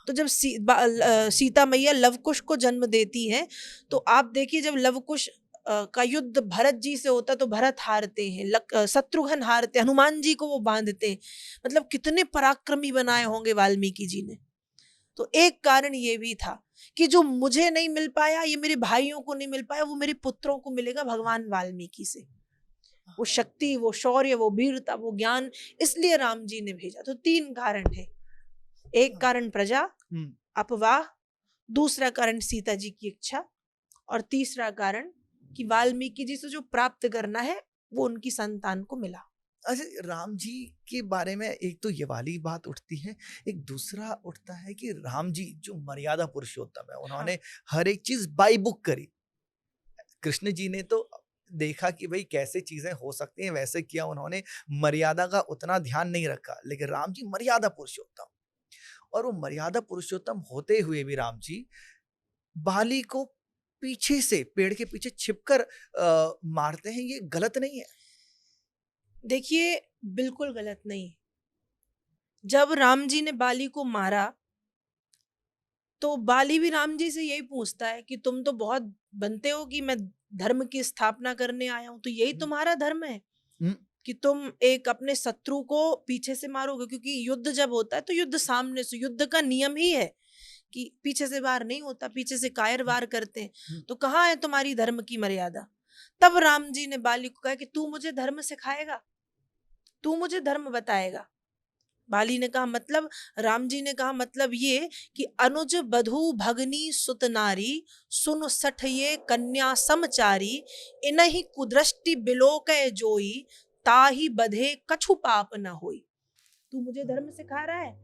तो जब सीता मैया लवकुश को जन्म देती है, तो आप देखिए जब लवकुश का युद्ध भरत जी से होता तो भरत हारते हैं, शत्रुघ्न हारते, हनुमान जी को वो बांधते हैं। मतलब कितने पराक्रमी बनाए होंगे वाल्मीकि जी ने। तो एक कारण ये भी था कि जो मुझे नहीं मिल पाया, ये मेरे भाइयों को नहीं मिल पाया, वो मेरे पुत्रों को मिलेगा भगवान वाल्मीकि से। वो शक्ति, वो शौर्य, वो वीरता, वो ज्ञान, इसलिए राम जी ने भेजा। तो 3 कारण है। एक कारण प्रजा, अपवाह, दूसरा कारण सीता जी की इच्छा, और तीसरा कारण कि वाल्मीकि जी से जो प्राप्त करना है वो उनकी संतान को मिला। अच्छा, राम जी के बारे में एक तो ये वाली बात उठती है, एक दूसरा उठता है कि राम जी जो मर्यादा पुरुषोत्तम है, उन्होंने हर एक चीज बाई बुक करी। कृष्ण जी ने तो देखा कि भाई कैसे चीजें हो सकती हैं, वैसे किया उन्होंने, मर्यादा का उतना ध्यान नहीं रखा। लेकिन राम जी मर्यादा पुरुषोत्तम, और वो मर्यादा पुरुषोत्तम होते हुए भी राम जी बाली को पीछे से, पेड़ के पीछे छिपकर मारते हैं। ये गलत नहीं है? देखिए, बिल्कुल गलत नहीं। जब राम जी ने बाली को मारा तो बाली भी राम जी से यही पूछता है कि तुम तो बहुत बनते हो कि मैं धर्म की स्थापना करने आया हूं, तो यही तुम्हारा धर्म है कि तुम एक अपने शत्रु को पीछे से मारोगे? क्योंकि युद्ध जब होता है तो युद्ध सामने से, युद्ध का नियम ही है कि पीछे से वार नहीं होता, पीछे से कायर वार करते हैं। तो कहाँ है तुम्हारी धर्म की मर्यादा? तब राम जी ने बाली को कहा कि तू मुझे धर्म सिखाएगा, तू मुझे धर्म बताएगा। बाली ने कहा मतलब, राम जी ने कहा मतलब ये कि अनुज बधू भगनी सुत नारी, सुन सठ ये कन्या समचारी, इनहि कुदृष्टि बिलोकय जोई, ताहि बधे कछु पाप न होई। तू मुझे धर्म सिखा रहा है।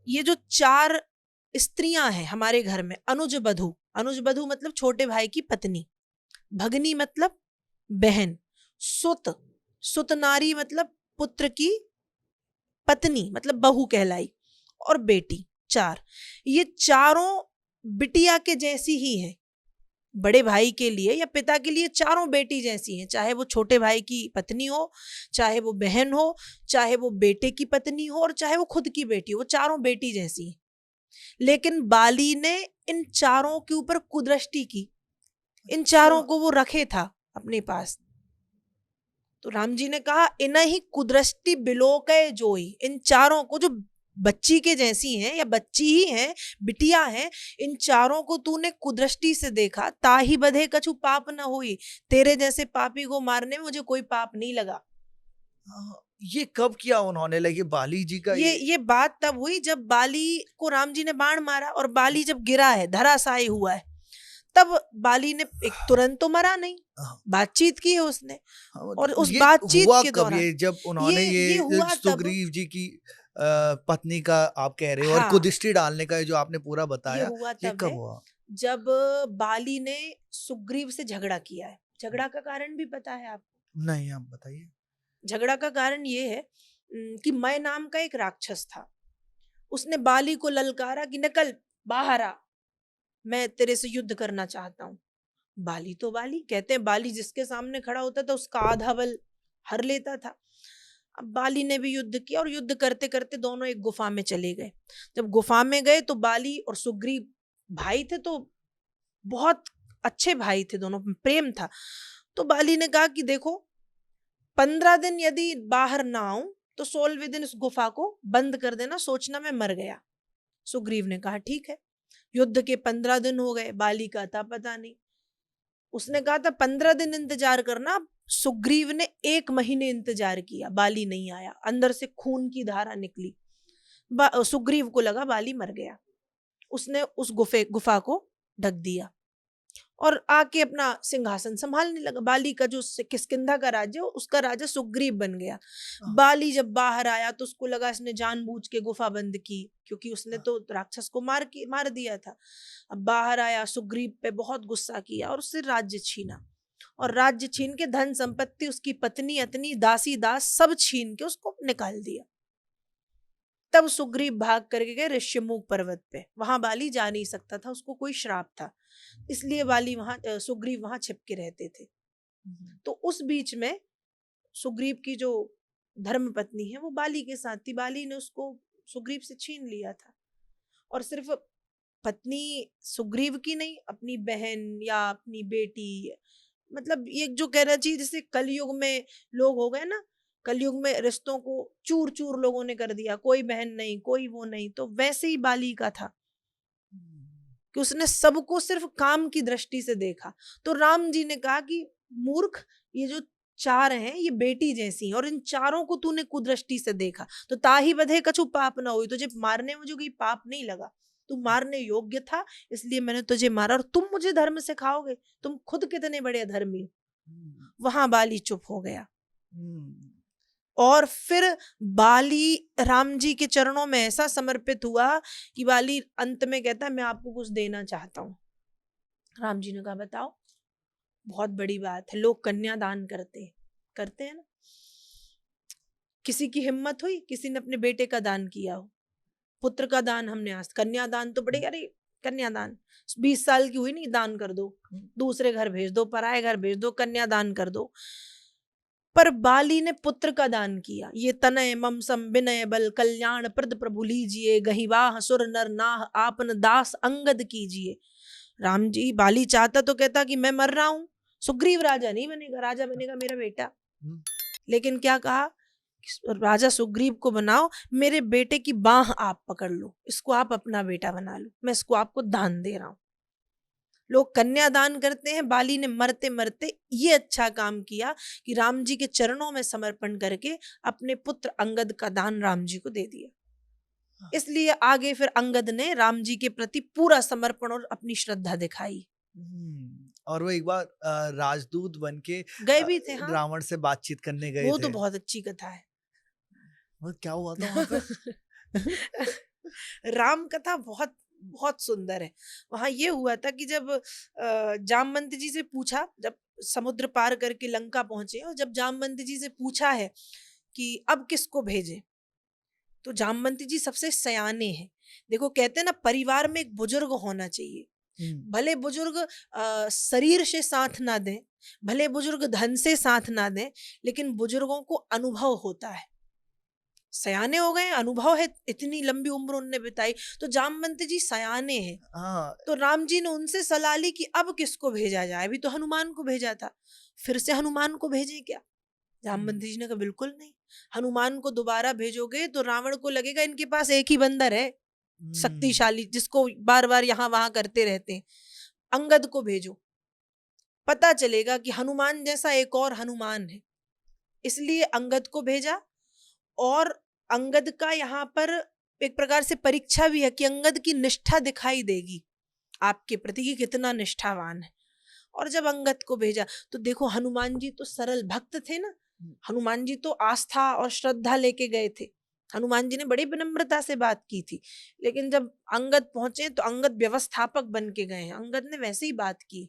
ये जो 4 स्त्रियां हैं हमारे घर में, अनुज बधू, अनुज बधू मतलब छोटे भाई की पत्नी, भगनी मतलब बहन, सुत, सुत नारी मतलब पुत्र की पत्नी मतलब बहू कहलाई, और बेटी, 4। ये चारों बिटिया के जैसी ही है। बड़े भाई के लिए या पिता के लिए चारों बेटी जैसी हैं, चाहे वो छोटे भाई की पत्नी हो, चाहे वो बहन हो, चाहे वो बेटे की पत्नी हो और चाहे वो खुद की बेटी हो, वो चारों बेटी जैसी हैं। लेकिन बाली ने इन चारों के ऊपर कुदृष्टि की, इन चारों अच्छा। को वो रखे था अपने पास। तो राम जी ने कहा इन्ह ही कुदृष्टि बिलोकय जोई, इन चारों को जो बच्ची के जैसी हैं या बच्ची ही हैं, बिटिया हैं, इन चारों को तूने कुदृष्टि से देखा, ताही बधे कछु पाप न हुई, तेरे जैसे पापी को मारने में मुझे कोई पाप नहीं लगा। हाँ, ये कब किया उन्होंने, लगे बाली जी का ये बात तब हुई जब बाली को राम जी ने बाण मारा और बाली जब गिरा है, धराशायी हुआ है, तब बाली ने एक तुरंत तो मरा नहीं, हाँ, बातचीत की है उसने। हाँ, और मतलब उस ये बातचीत हुआ के कब, दौरान ये जब उन्होंने ये ये हुआ तब, सुग्रीव जी की पत्नी का आप कह रहे हो और हाँ, कुदृष्टि डालने का ये जो आपने पूरा ये बताया, हुआ ये तब कब है हुआ? जब बाली ने सुग्रीव से झगड़ा किया है। झगड़ा का कारण भी पता है आपको? नहीं, आप बताइए। झगड़ा का कारण ये है कि मैं नाम का एक राक्षस था, उसने बाली को ललकारा कि निकल बाहर आ, मैं तेरे से युद्ध करना चाहता हूँ। बाली तो बाली, कहते हैं बाली जिसके सामने खड़ा होता था उसका आधा बल हर लेता था। अब बाली ने भी युद्ध किया और युद्ध करते करते दोनों एक गुफा में चले गए। जब गुफा में गए तो बाली और सुग्रीव भाई थे, तो बहुत अच्छे भाई थे, दोनों में प्रेम था। तो बाली ने कहा कि देखो 15 दिन यदि बाहर ना आऊं तो 16वें दिन इस गुफा को बंद कर देना, सोचना मैं मर गया। सुग्रीव ने कहा ठीक है। युद्ध के 15 दिन हो गए, बाली का था पता नहीं। उसने कहा था 15 दिन इंतजार करना। सुग्रीव ने 1 महीने इंतजार किया, बाली नहीं आया, अंदर से खून की धारा निकली। सुग्रीव को लगा बाली मर गया, उसने उस गुफा को ढक दिया और आके अपना सिंहासन संभालने लगा। बाली का जो किष्किंधा का राज्य, उसका राजा सुग्रीव बन गया। हाँ, बाली जब बाहर आया तो उसको लगा इसने जानबूझ के गुफा बंद की, क्योंकि उसने हाँ, तो राक्षस को मार दिया था। अब बाहर आया, सुग्रीव पे बहुत गुस्सा किया और उससे राज्य छीना, और राज्य छीन के धन संपत्ति, उसकी पत्नी अतनी दासी दास सब छीन के उसको निकाल दिया। तब सुग्रीव भाग करके गए ऋष्यमुख पर्वत पे, वहां बाली जा नहीं सकता था, उसको कोई श्राप था, इसलिए बाली वहां सुग्रीव वहां छिप के रहते थे। हम्म, तो उस बीच में सुग्रीव की जो धर्म पत्नी है वो बाली के साथ थी, बाली ने उसको सुग्रीव से छीन लिया था। और सिर्फ पत्नी सुग्रीव की नहीं, अपनी बहन या अपनी बेटी, मतलब ये जो कहना चाहिए जैसे कलयुग में लोग हो गए ना, कलयुग में रिश्तों को चूर चूर लोगों ने कर दिया, कोई बहन नहीं कोई वो नहीं, तो वैसे ही बाली का था कि उसने सबको सिर्फ काम की दृष्टि से देखा। तो राम जी ने कहा कि मूर्ख, ये जो चार हैं ये बेटी जैसी हैं और इन चारों को तूने कुदृष्टि से देखा, तो ताही बधे कछु पाप ना हुई, तुझे मारने में मुझे कोई पाप नहीं लगा, तू मारने योग्य था, इसलिए मैंने तुझे मारा, और तुम मुझे धर्म सिखाओगे, तुम खुद कितने बड़े अधर्मी हो। हम्म, वहां बाली चुप हो गया। हम्म, और फिर बाली राम जी के चरणों में ऐसा समर्पित हुआ कि बाली अंत में कहता है मैं आपको कुछ देना चाहता हूँ। राम जी ने कहा बताओ। बहुत बड़ी बात है, लोग कन्यादान करते हैं ना। किसी की हिम्मत हुई, किसी ने अपने बेटे का दान किया हो, पुत्र का दान हमने आज, कन्यादान तो बड़े, अरे कन्यादान 20 साल की हुई नहीं, दान कर दो, दूसरे घर भेज दो, पराए घर भेज दो, कन्यादान कर दो। पर बाली ने पुत्र का दान किया। ये तनय मम सम विनय बल कल्याण प्रद प्रभु लीजिए, गहिवाह सुर नर नाह आपन दास अंगद कीजिए। राम जी, बाली चाहता तो कहता कि मैं मर रहा हूं, सुग्रीव राजा नहीं बनेगा, राजा बनेगा मेरा बेटा। हम्म, लेकिन क्या कहा, राजा सुग्रीव को बनाओ, मेरे बेटे की बाह आप पकड़ लो, इसको आप अपना बेटा बना लो, मैं इसको आपको दान दे रहा हूं। लोग कन्यादान करते हैं, बाली ने मरते मरते ये अच्छा काम किया कि राम जी के चरणों में समर्पण करके अपने पुत्र अंगद का दान राम जी को दे दिया। इसलिए आगे फिर अंगद ने राम जी के प्रति पूरा समर्पण और अपनी श्रद्धा दिखाई। और वो एक बार राजदूत बन के गए भी थे, हाँ, रावण से बातचीत करने गए वो तो थे। बहुत अच्छी कथा है। वो क्या हुआ था वहां पे? राम कथा बहुत बहुत सुंदर है। वहां ये हुआ था कि जब जामवंत जी से पूछा, जब समुद्र पार करके लंका पहुंचे और जब जामवंत जी से पूछा है कि अब किसको भेजे, तो जामवंत जी सबसे सयाने हैं। देखो कहते हैं ना, परिवार में एक बुजुर्ग होना चाहिए, भले बुजुर्ग शरीर से साथ ना दें, भले बुजुर्ग धन से साथ ना दें, लेकिन बुजुर्गों को अनुभव होता है, सयाने हो गए, अनुभव है, इतनी लंबी उम्र उनने बिताई। तो जामवंत जी सयाने हैं, हाँ। तो राम जी ने उनसे सलाह ली कि अब किसको भेजा जाए, अभी तो हनुमान को भेजा था, फिर से हनुमान को भेजे क्या? जामवंत जी ने कहा बिल्कुल नहीं, हनुमान को दोबारा भेजोगे तो रावण को लगेगा इनके पास एक ही बंदर है शक्तिशाली, जिसको बार बार यहाँ वहां करते रहते हैं। अंगद को भेजो, पता चलेगा कि हनुमान जैसा एक और हनुमान है। इसलिए अंगद को भेजा, और अंगद का यहाँ पर एक प्रकार से परीक्षा भी है कि अंगद की निष्ठा दिखाई देगी आपके प्रति कि कितना निष्ठावान है। और जब अंगद को भेजा तो देखो, हनुमान जी तो सरल भक्त थे ना, हनुमान जी तो आस्था और श्रद्धा लेके गए थे, हनुमान जी ने बड़ी विनम्रता से बात की थी। लेकिन जब अंगद पहुंचे तो अंगद व्यवस्थापक बन के गए हैं, अंगद ने वैसे ही बात की।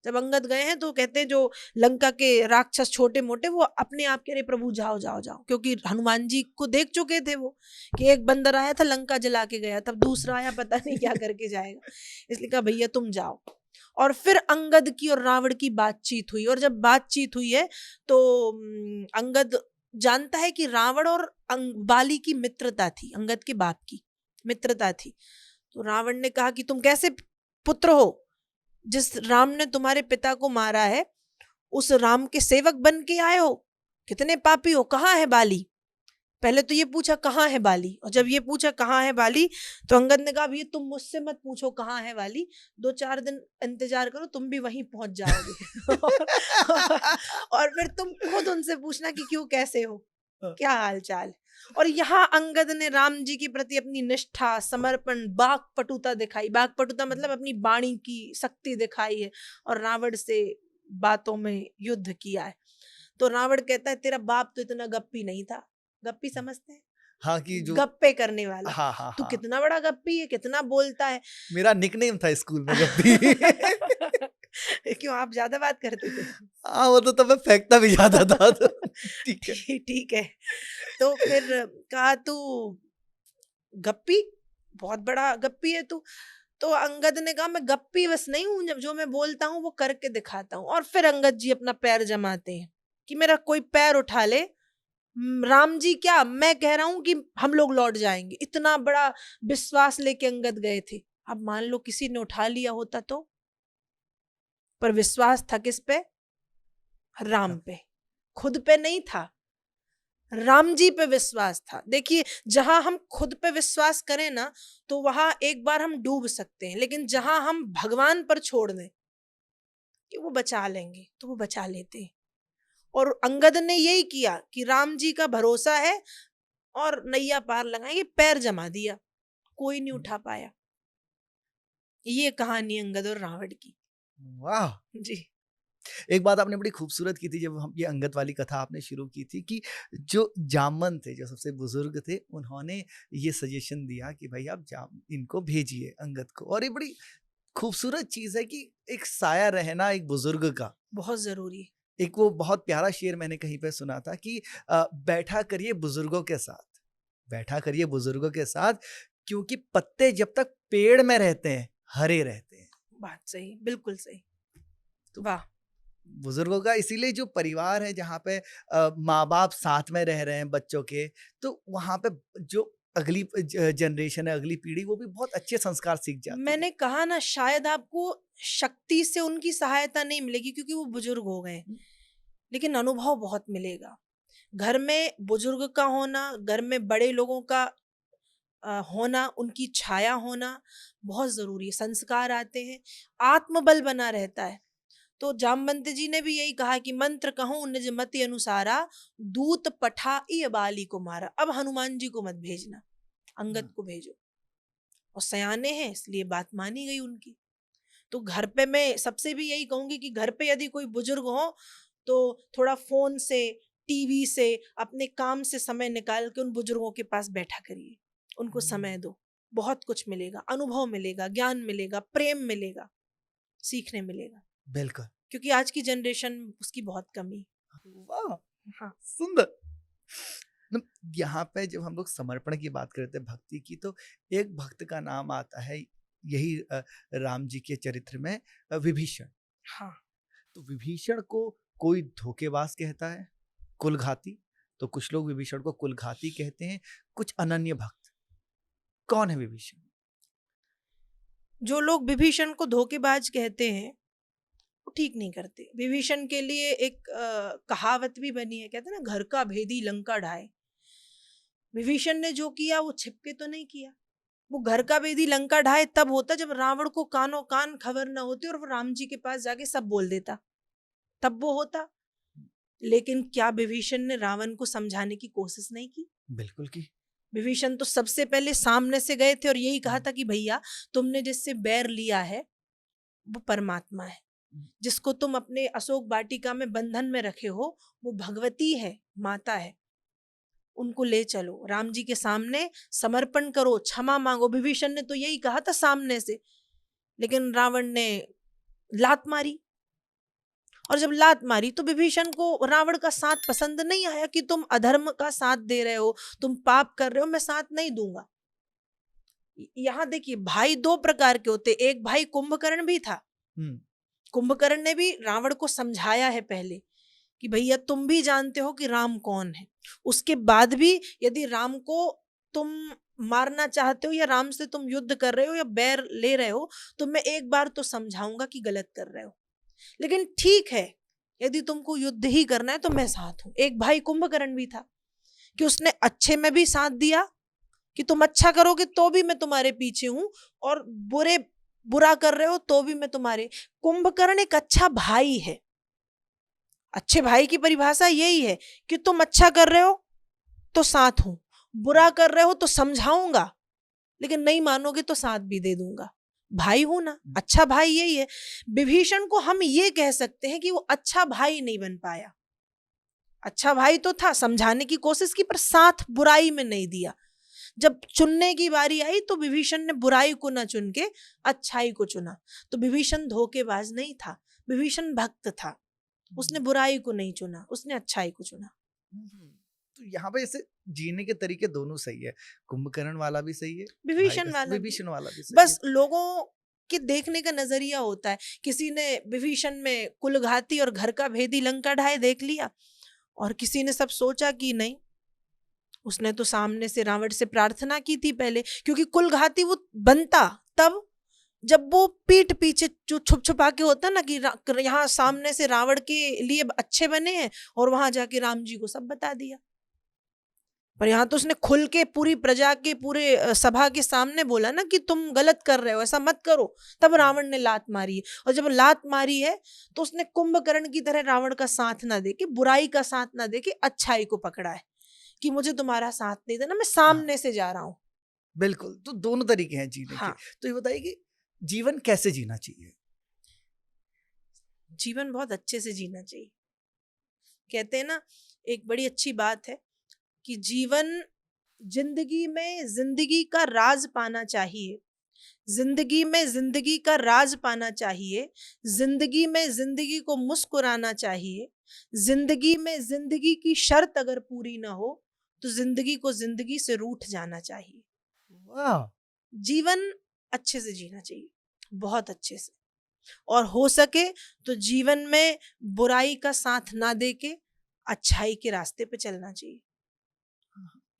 जब अंगद गए हैं तो कहते हैं जो लंका के राक्षस छोटे मोटे, वो अपने आप कह रहे प्रभु जाओ जाओ जाओ, क्योंकि हनुमान जी को देख चुके थे वो कि एक बंदर आया था लंका जला के गया, तब दूसरा आया पता नहीं क्या करके जाएगा, इसलिए कहा भैया तुम जाओ। और फिर अंगद की और रावण की बातचीत हुई, और जब बातचीत हुई है तो अंगद जानता है कि रावण और बाली की मित्रता थी, अंगद के बाप की मित्रता थी। तो रावण ने कहा कि तुम कैसे पुत्र हो, जिस राम ने तुम्हारे पिता को मारा है उस राम के सेवक बन के आए हो, कितने पापी हो, कहाँ है बाली? पहले तो ये पूछा कहाँ है बाली, और जब ये पूछा कहाँ है बाली तो अंगद ने कहा ये तुम मुझसे मत पूछो कहाँ है बाली, 2-4 दिन इंतजार करो, तुम भी वहीं पहुंच जाओगे और फिर तुम खुद उनसे पूछना कि क्यों, कैसे हो, क्या हाल चाल। और यहाँ अंगद ने राम जी के प्रति अपनी निष्ठा, समर्पण, वाक्पटुता दिखाई, वाक्पटुता मतलब अपनी वाणी की शक्ति दिखाई है, और रावण से बातों में युद्ध किया है। तो रावण कहता है तेरा बाप तो इतना गप्पी नहीं था, गप्पी समझते हैं? हाँ, कि जो गप्पे करने वाला। हाँ हाँ तू हाँ, कितना बड़ा गप्पी है, कितना बोलता है। मेरा निकनेम था स्कूल में गप्पी। क्यों, आप ज्यादा बात करते थे? हाँ, वो तो तब मैं फेंकता भी ज्यादा था तो ठीक है। ठीक है। तो फिर कहा तू गप्पी, बहुत बड़ा गप्पी है तू। तो अंगद ने कहा मैं गप्पी बस नहीं हूं, जब जो मैं बोलता हूँ वो करके दिखाता हूँ। और फिर अंगद जी अपना पैर जमाते हैं कि मेरा कोई पैर उठा ले, राम जी क्या, मैं कह रहा हूं कि हम लोग लौट जाएंगे। इतना बड़ा विश्वास लेके अंगद गए थे। अब मान लो किसी ने उठा लिया होता तो, पर विश्वास था किस पे? राम पे, खुद पे नहीं था, राम जी पे विश्वास था। देखिए, जहां हम खुद पे विश्वास करें ना तो वहां एक बार हम डूब सकते हैं, लेकिन जहां हम भगवान पर छोड़ दें कि वो बचा लेंगे तो वो बचा लेते हैं। और अंगद ने यही किया कि राम जी का भरोसा है और नैया पार लगाएंगे, पैर जमा दिया, कोई नहीं उठा पाया। ये कहानी अंगद और रावण की। वाह, जी। एक बात आपने बड़ी खूबसूरत की थी जब हम ये अंगद वाली कथा आपने शुरू की थी कि जो जामन थे, जो सबसे बुजुर्ग थे, उन्होंने ये सजेशन दिया कि भाई आप जाम इनको भेजिए अंगद को। और ये बड़ी खूबसूरत चीज है कि एक साया रहना एक बुजुर्ग का बहुत जरूरी है। एक वो बहुत प्यारा शेर मैंने कहीं पे सुना था कि बैठा करिए बुजुर्गों के साथ, बैठा करिए बुजुर्गों के साथ, क्योंकि पत्ते जब तक पेड़ में रहते हैं हरे रहते हैं। बात सही, बिल्कुल सही। तो वाह। बुजुर्गों का इसीलिए जो परिवार है जहाँ पे माँ बाप साथ में रह रहे हैं बच्चों के, तो वहाँ पे जो अगली जनरेशन है, अगली पीढ़ी, वो भी बहुत अच्छे संस्कार सीख जाती है। मैंने कहा ना, शायद आपको शक्ति से उनकी सहायता नहीं मिलेगी क्योंकि वो बुजुर्ग हो गए, लेकिन अनुभव बहुत मिलेगा। घर में बुजुर्ग का होना, घर में बड़े लोगों का होना, उनकी छाया होना बहुत जरूरी है। संस्कार आते हैं, आत्मबल बना रहता है। तो जामवंत जी ने भी यही कहा कि मंत्र कहूं निज मति अनुसारा, दूत पठाई बाली को मारा। अब हनुमान जी को मत भेजना, अंगद को भेजो। और सयाने हैं इसलिए बात मानी गई उनकी। तो घर पे मैं सबसे भी यही कहूंगी कि घर पे यदि कोई बुजुर्ग हो तो थोड़ा फोन से, टीवी से, अपने काम से समय निकाल के उन बुजुर्गों के पास बैठा करिए, उनको समय दो। बहुत कुछ मिलेगा, अनुभव मिलेगा, ज्ञान मिलेगा, प्रेम मिलेगा, सीखने मिलेगा। बिल्कुल। क्योंकि आज की जनरेशन उसकी बहुत कमी। वाह, हाँ। सुंदर। यहाँ पे जब हम लोग समर्पण की बात करते हैं, भक्ति की, तो एक भक्त का नाम आता है यही राम जी के चरित्र में विभीषण। हाँ। तो विभीषण को कोई धोखेबाज कहता है, कुलघाती, तो कुछ लोग विभीषण को कुलघाती कहते हैं, कुछ अनन्य भक्त। कौन है विभीषण? जो लोग विभीषण को धोखेबाज कहते हैं वो ठीक नहीं करते। विभीषण के लिए एक कहावत भी बनी है, कहते हैं ना, घर का भेदी लंका ढाए। विभीषण ने जो किया वो छिपके तो नहीं किया। वो घर का भेदी लंका ढाए तब होता जब रावण को कानों कान खबर न होती और वो राम जी के पास जाके सब बोल देता, तब वो होता। लेकिन क्या विभीषण ने रावण को समझाने की कोशिश नहीं की? बिल्कुल की। विभीषण तो सबसे पहले सामने से गए थे और यही कहा था कि भैया, तुमने जिससे बैर लिया है वो परमात्मा है, जिसको तुम अपने अशोक वाटिका में बंधन में रखे हो वो भगवती है, माता है, उनको ले चलो, राम जी के सामने समर्पण करो, क्षमा मांगो। विभीषण ने तो यही कहा था सामने से, लेकिन रावण ने लात मारी। और जब लात मारी तो विभीषण को रावण का साथ पसंद नहीं आया कि तुम अधर्म का साथ दे रहे हो, तुम पाप कर रहे हो, मैं साथ नहीं दूंगा। यहां देखिए, भाई दो प्रकार के होते। एक भाई कुंभकर्ण भी था। कुंभकर्ण ने भी रावण को समझाया है पहले कि भैया तुम भी जानते हो कि राम कौन है, उसके बाद भी यदि राम को तुम मारना चाहते हो या राम से तुम युद्ध कर रहे हो या बैर ले रहे हो तो मैं एक बार तो समझाऊंगा कि गलत कर रहे हो, लेकिन ठीक है यदि तुमको युद्ध ही करना है तो मैं साथ हूं। एक भाई कुंभकर्ण भी था कि उसने अच्छे में भी साथ दिया कि तुम अच्छा करोगे तो भी मैं तुम्हारे पीछे हूं, और बुरा कर रहे हो तो भी मैं तुम्हारे। कुंभकर्ण एक अच्छा भाई है। अच्छे भाई की परिभाषा यही है कि तुम अच्छा कर रहे हो तो साथ हूं, बुरा कर रहे हो तो समझाऊंगा, लेकिन नहीं मानोगे तो साथ भी दे दूंगा। भाई हूं ना, अच्छा भाई यही है। विभीषण को हम ये कह सकते हैं कि वो अच्छा भाई नहीं बन पाया। अच्छा भाई तो था, समझाने की कोशिश की, पर साथ बुराई में नहीं दिया। जब चुनने की बारी आई तो विभीषण ने बुराई को न चुन के अच्छाई को चुना। तो विभीषण धोखेबाज नहीं था, विभीषण भक्त था। उसने बुराई को नहीं चुना, उसने अच्छाई को चुना। तो यहाँ पे जैसे जीने के तरीके दोनों सही है, कुंभकर्ण वाला भी सही है, विभीषण वाला विभीषण वाला भी सही बस है। लोगों के देखने का नजरिया होता है। किसी ने विभीषण में कुलघाती और घर का भेदी लंका ढाए देख लिया, और किसी ने सब सोचा कि नहीं, उसने तो सामने से रावण से प्रार्थना की थी पहले, क्योंकि कुलघाती वो बनता तब जब वो पीठ पीछे जो छुप छुपा के होता ना कि यहाँ सामने से रावण के लिए अच्छे बने हैं और वहां जाके राम जी को सब बता दिया। पर यहाँ तो उसने खुल के पूरी प्रजा के पूरे सभा के सामने बोला ना कि तुम गलत कर रहे हो, ऐसा मत करो। तब रावण ने लात मारी है, और जब लात मारी है तो उसने कुंभकर्ण की तरह रावण का साथ ना देके, बुराई का साथ ना देके अच्छाई को पकड़ा है कि मुझे तुम्हारा साथ नहीं देना, मैं सामने से जा रहा हूँ। बिल्कुल, तो दोनों तरीके हैं जीने के। तो ये बताइए कि जीवन कैसे जीना चाहिए? जीवन बहुत अच्छे से जीना चाहिए। कहते हैं ना, एक बड़ी अच्छी बात है कि जिंदगी में जिंदगी का राज पाना चाहिए, जिंदगी में जिंदगी का राज पाना चाहिए, जिंदगी में जिंदगी को मुस्कुराना चाहिए, जिंदगी में जिंदगी की शर्त अगर पूरी ना हो तो जिंदगी को जिंदगी से रूठ जाना चाहिए। वाह! जीवन अच्छे से जीना चाहिए, बहुत अच्छे से, और हो सके तो जीवन में बुराई का साथ ना देके अच्छाई के रास्ते पे चलना चाहिए,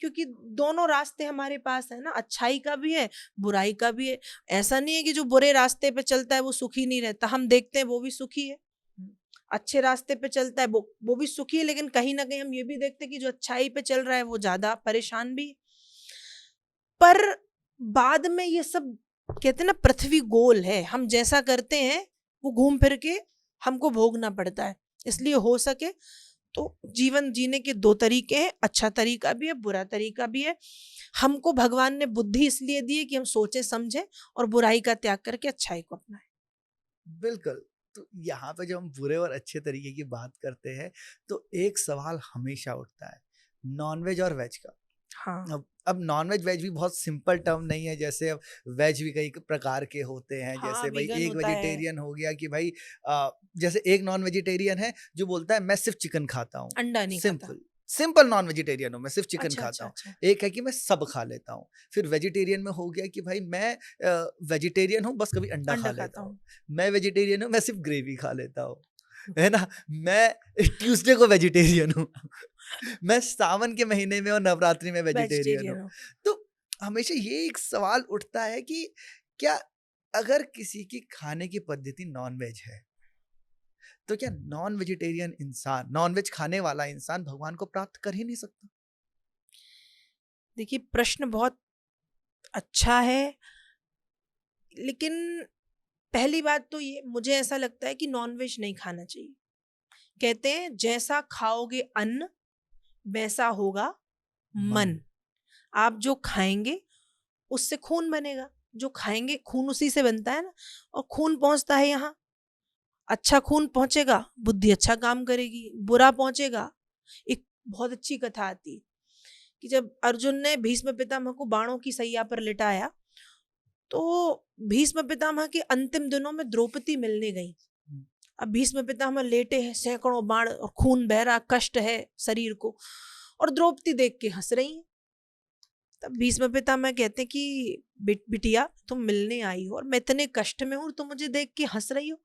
क्योंकि दोनों रास्ते हमारे पास है ना, अच्छाई का भी है, बुराई का भी है। ऐसा नहीं है कि जो बुरे रास्ते पे चलता है वो सुखी नहीं रहता, हम देखते हैं वो भी सुखी है। अच्छे रास्ते पे चलता है वो भी सुखी है, लेकिन कहीं ना कहीं हम ये भी देखते हैं कि जो अच्छाई पे चल रहा है वो ज्यादा परेशान भी है। पर बाद में ये सब, कहते हैं ना, पृथ्वी गोल है, हम जैसा करते हैं वो घूम फिर के हमको भोगना पड़ता है। इसलिए हो सके तो जीवन जीने के दो तरीके हैं, अच्छा तरीका भी है, बुरा तरीका भी है। हमको भगवान ने बुद्धि इसलिए दी है कि हम सोचे समझे और बुराई का त्याग करके अच्छाई को अपनाएं। बिल्कुल। तो यहाँ पे जब हम बुरे और अच्छे तरीके की बात करते हैं तो एक सवाल हमेशा उठता है, नॉनवेज और वेज का। हाँ, अब नॉनवेज वेज भी बहुत सिंपल टर्म नहीं है, जैसे अब वेज भी कई प्रकार के होते हैं। हाँ, जैसे भाई वीगन एक होता है, वेजिटेरियन हो गया कि भाई जैसे एक नॉन वेजिटेरियन है जो बोलता है मैं सिर्फ चिकन खाता हूँ, अंडा नहीं खाता। सिंपल। सिंपल नॉन वेजिटेरियन हूँ, मैं सिर्फ चिकन अच्छा, खाता अच्छा, हूँ। अच्छा। एक है कि मैं सब खा लेता हूँ। फिर वेजिटेरियन में हो गया कि भाई मैं वेजिटेरियन हूँ, बस कभी अंडा खा अंडा लेता खाता हूँ। हूँ। मैं वेजिटेरियन हूँ, मैं सिर्फ ग्रेवी खा लेता हूँ, है ना? मैं ट्यूसडे को वेजिटेरियन हूँ। मैं सावन के महीने में और नवरात्रि में वेजिटेरियन हूँ। वेजिटेरियन हो। तो हमेशा ये एक सवाल उठता है कि क्या अगर किसी की खाने की पद्धति नॉन-वेज है, तो क्या नॉन वेजिटेरियन इंसान, नॉन-वेज खाने वाला इंसान भगवान को प्राप्त कर ही नहीं सकता? देखिए, प्रश्न बहुत अच्छा है, लेकिन पहली बात तो ये मुझे ऐसा लगता है कि नॉन-वेज नहीं खाना चाहिए। कहते हैं जैसा खाओगे अन्न, वैसा होगा मन। मन। आप जो खाएँगे, उससे खून बनेगा। जो खाएँगे खून उसी से बनता है ना, और खून पहुँचता है यहाँ। अच्छा खून पहुँचेगा, बुद्धि अच्छा काम करेगी, बुरा पहुँचेगा। एक बहुत अच्छी कथा आती है कि जब अर्जुन ने भीष्म पितामह को बाणों की सैया पर लिटाया, तो भीष्म पितामह के अंतिम दिनों में द्रौपदी मिलने गई। हुँ। अब भीष्म पितामह लेटे हैं, सैकड़ों बाण और खून बह रहा, कष्ट है शरीर को, और द्रौपदी देख के हंस रही है। तब भीष्म पितामह कहते हैं कि बिटिया तुम मिलने आई हो और मैं इतने कष्ट में हूं, तुम मुझे देख के हंस रही हो।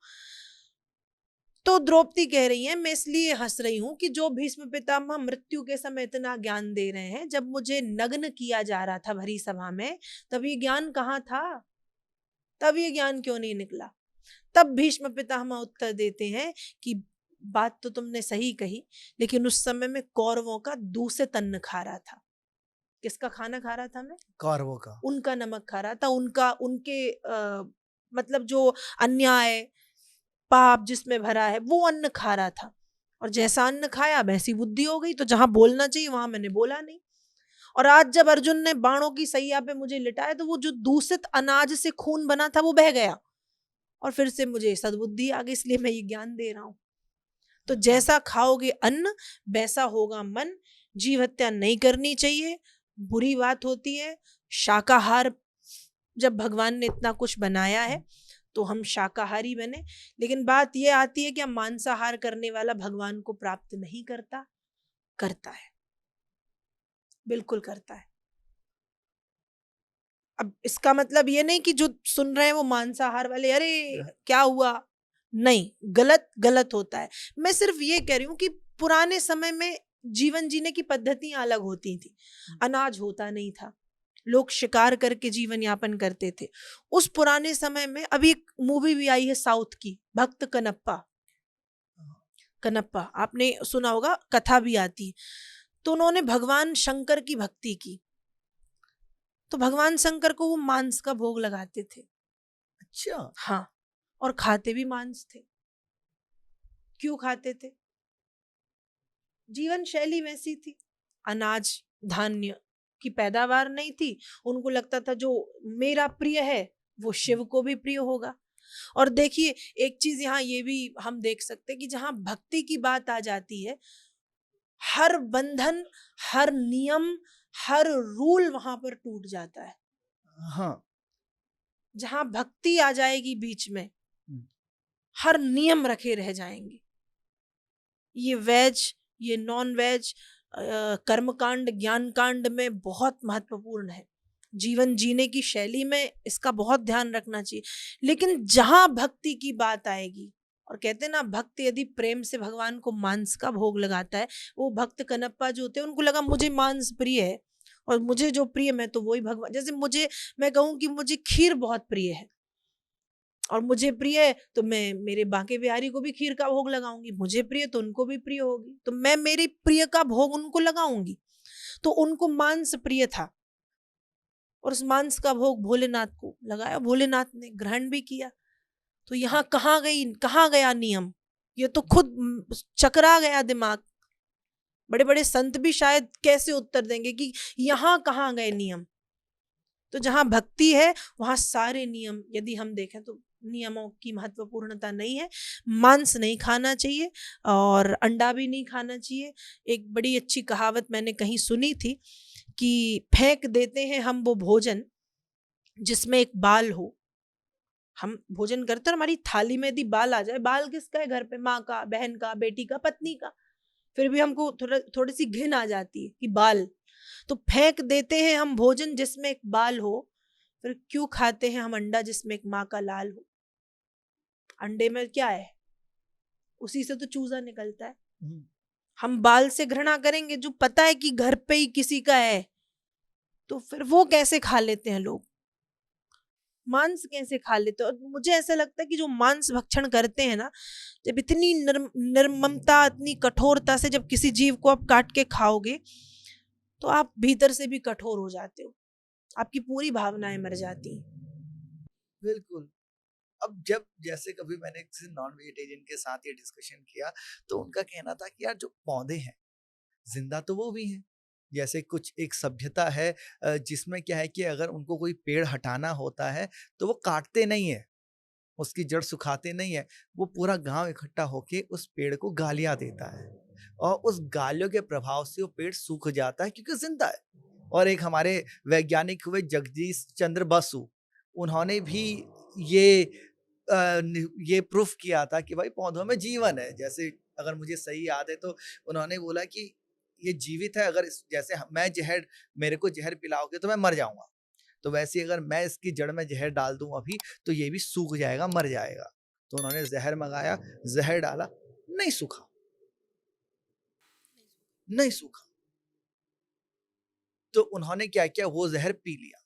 तो द्रौपदी कह रही है मैं इसलिए हंस रही हूँ कि जो भीष्म पितामह मृत्यु के समय इतना ज्ञान दे रहे हैं, जब मुझे नग्न किया जा रहा था भरी सभा में, तब ये ज्ञान कहाँ था? तब ये ज्ञान क्यों नहीं निकला? तब भीष्म पितामह उत्तर देते हैं कि बात तो तुमने सही कही, लेकिन उस समय में कौरवों का दूषित अन्न खा रहा था। किसका खाना खा रहा था मैं? कौरवों का। उनका नमक खा रहा था, उनका उनके मतलब जो अन्याय पाप जिसमें भरा है वो अन्न खा रहा था। और जैसा अन्न खाया वैसी बुद्धि हो गई, तो जहां बोलना चाहिए वहां मैंने बोला नहीं। और आज जब अर्जुन ने बाणों की सैया पे मुझे लिटाया, तो वो जो दूषित अनाज से खून बना था वो बह गया, और फिर से मुझे सद्बुद्धि आ गई, इसलिए मैं ये ज्ञान दे रहा हूं। तो जैसा खाओगे अन्न, वैसा होगा मन। जीव हत्या नहीं करनी चाहिए, बुरी बात होती है। शाकाहार, जब भगवान ने इतना कुछ बनाया है तो हम शाकाहारी बने। लेकिन बात यह आती है कि हम मांसाहार करने वाला भगवान को प्राप्त नहीं करता? करता है, बिल्कुल करता है। अब इसका मतलब ये नहीं कि जो सुन रहे हैं वो मांसाहार वाले अरे क्या हुआ, नहीं, गलत गलत होता है। मैं सिर्फ ये कह रही हूँ कि पुराने समय में जीवन जीने की पद्धतियां अलग होती थी। अनाज होता नहीं था, लोग शिकार करके जीवन यापन करते थे। उस पुराने समय में अभी एक मूवी भी आई है साउथ की, भक्त कनप्पा। कनप्पा आपने सुना होगा, कथा भी आती है। तो उन्होंने भगवान शंकर की भक्ति की, तो भगवान शंकर को वो मांस का भोग लगाते थे। अच्छा। हाँ, और खाते भी मांस थे। क्यों खाते थे? जीवन शैली वैसी थी। अनाज धान्य की पैदावार नहीं थी। उनको लगता था जो मेरा प्रिय है वो शिव को भी प्रिय होगा। और देखिए, एक चीज यहाँ ये भी हम देख सकते हैं कि जहां भक्ति की बात आ जाती है, हर बंधन, हर नियम, हर रूल वहां पर टूट जाता है। हाँ। जहां भक्ति आ जाएगी बीच में, हुँ। हर नियम रखे रह जाएंगे। ये वेज, ये नॉन वेज, कर्म कांड ज्ञान कांड में बहुत महत्वपूर्ण है। जीवन जीने की शैली में इसका बहुत ध्यान रखना चाहिए। लेकिन जहां भक्ति की बात आएगी, और कहते हैं ना, भक्त यदि प्रेम से भगवान को मांस का भोग लगाता है, वो भक्त कनप्पा जो होते हैं उनको लगा मुझे मांस प्रिय है, और मुझे जो प्रिय मैं तो वही भगवान। जैसे मुझे, मैं कहूँ कि मुझे खीर बहुत प्रिय है, और मुझे प्रिय है तो मैं मेरे बांके बिहारी को भी खीर का भोग लगाऊंगी, मुझे प्रिय तो उनको भी प्रिय होगी, तो मैं मेरी प्रिय का भोग उनको लगाऊंगी। तो उनको मांस प्रिय था, और उस मांस का भोग भोलेनाथ को लगाया, भोलेनाथ ने ग्रहण भी किया। तो यहाँ कहाँ गया नियम? ये तो खुद चकरा गया दिमाग। बड़े बड़े संत भी शायद कैसे उत्तर देंगे कि यहाँ कहाँ गए नियम? तो जहां भक्ति है वहां सारे नियम, यदि हम देखें तो नियमों की महत्वपूर्णता नहीं है। मांस नहीं खाना चाहिए और अंडा भी नहीं खाना चाहिए। एक बड़ी अच्छी कहावत मैंने कहीं सुनी थी कि फेंक देते हैं हम वो भोजन जिसमें एक बाल हो। हम भोजन करते हैं, हमारी थाली में यदि बाल आ जाए, बाल किसका है घर पे? माँ का, बहन का, बेटी का, पत्नी का। फिर भी हमको थोड़ी सी घिन आ जाती है कि बाल, तो फेंक देते हैं हम भोजन जिसमें एक बाल हो, फिर क्यों खाते हैं हम अंडा जिसमें एक माँ का लाल हो? अंडे में क्या है? उसी से तो चूजा निकलता है। हम्म, हम बाल से घृणा करेंगे जो पता है कि घर पे ही किसी का है, तो फिर वो कैसे खा लेते हैं लोग? मांस कैसे खा लेते हैं? और मुझे ऐसा लगता है कि जो मांस भक्षण करते हैं ना, जब इतनी निर्ममता, इतनी कठोरता से जब किसी जीव को आप काट के खाओगे, तो आप भीतर से भी कठोर हो जाते हो, आपकी पूरी भावनाएं मर जाती हैं। बिल्कुल। अब जब जैसे कभी मैंने किसी नॉन वेजिटेरियन के साथ ये डिस्कशन किया, तो उनका कहना था कि यार जो पौधे हैं, जिंदा तो वो भी हैं। जैसे कुछ एक सभ्यता है जिसमें क्या है कि अगर उनको कोई पेड़ हटाना होता है, तो वो काटते नहीं है, उसकी जड़ सुखाते नहीं है, वो पूरा गांव इकट्ठा होके उस पेड़ को गालियां देता है, और उस गालियों के प्रभाव से वो पेड़ सूख जाता है क्योंकि जिंदा है। और एक हमारे वैज्ञानिक हुए जगदीश चंद्र बसु, उन्होंने भी ये ये प्रूफ किया था कि भाई पौधों में जीवन है। जैसे अगर मुझे सही याद है तो उन्होंने बोला कि ये जीवित है, अगर जैसे मैं जहर, मेरे को जहर पिलाओगे तो मैं मर जाऊंगा, तो वैसे अगर मैं इसकी जड़ में जहर डाल दूं अभी, तो ये भी सूख जाएगा, मर जाएगा। तो उन्होंने जहर मंगाया, जहर डाला, नहीं सूखा, नहीं सूखा। तो उन्होंने क्या किया, वो जहर पी लिया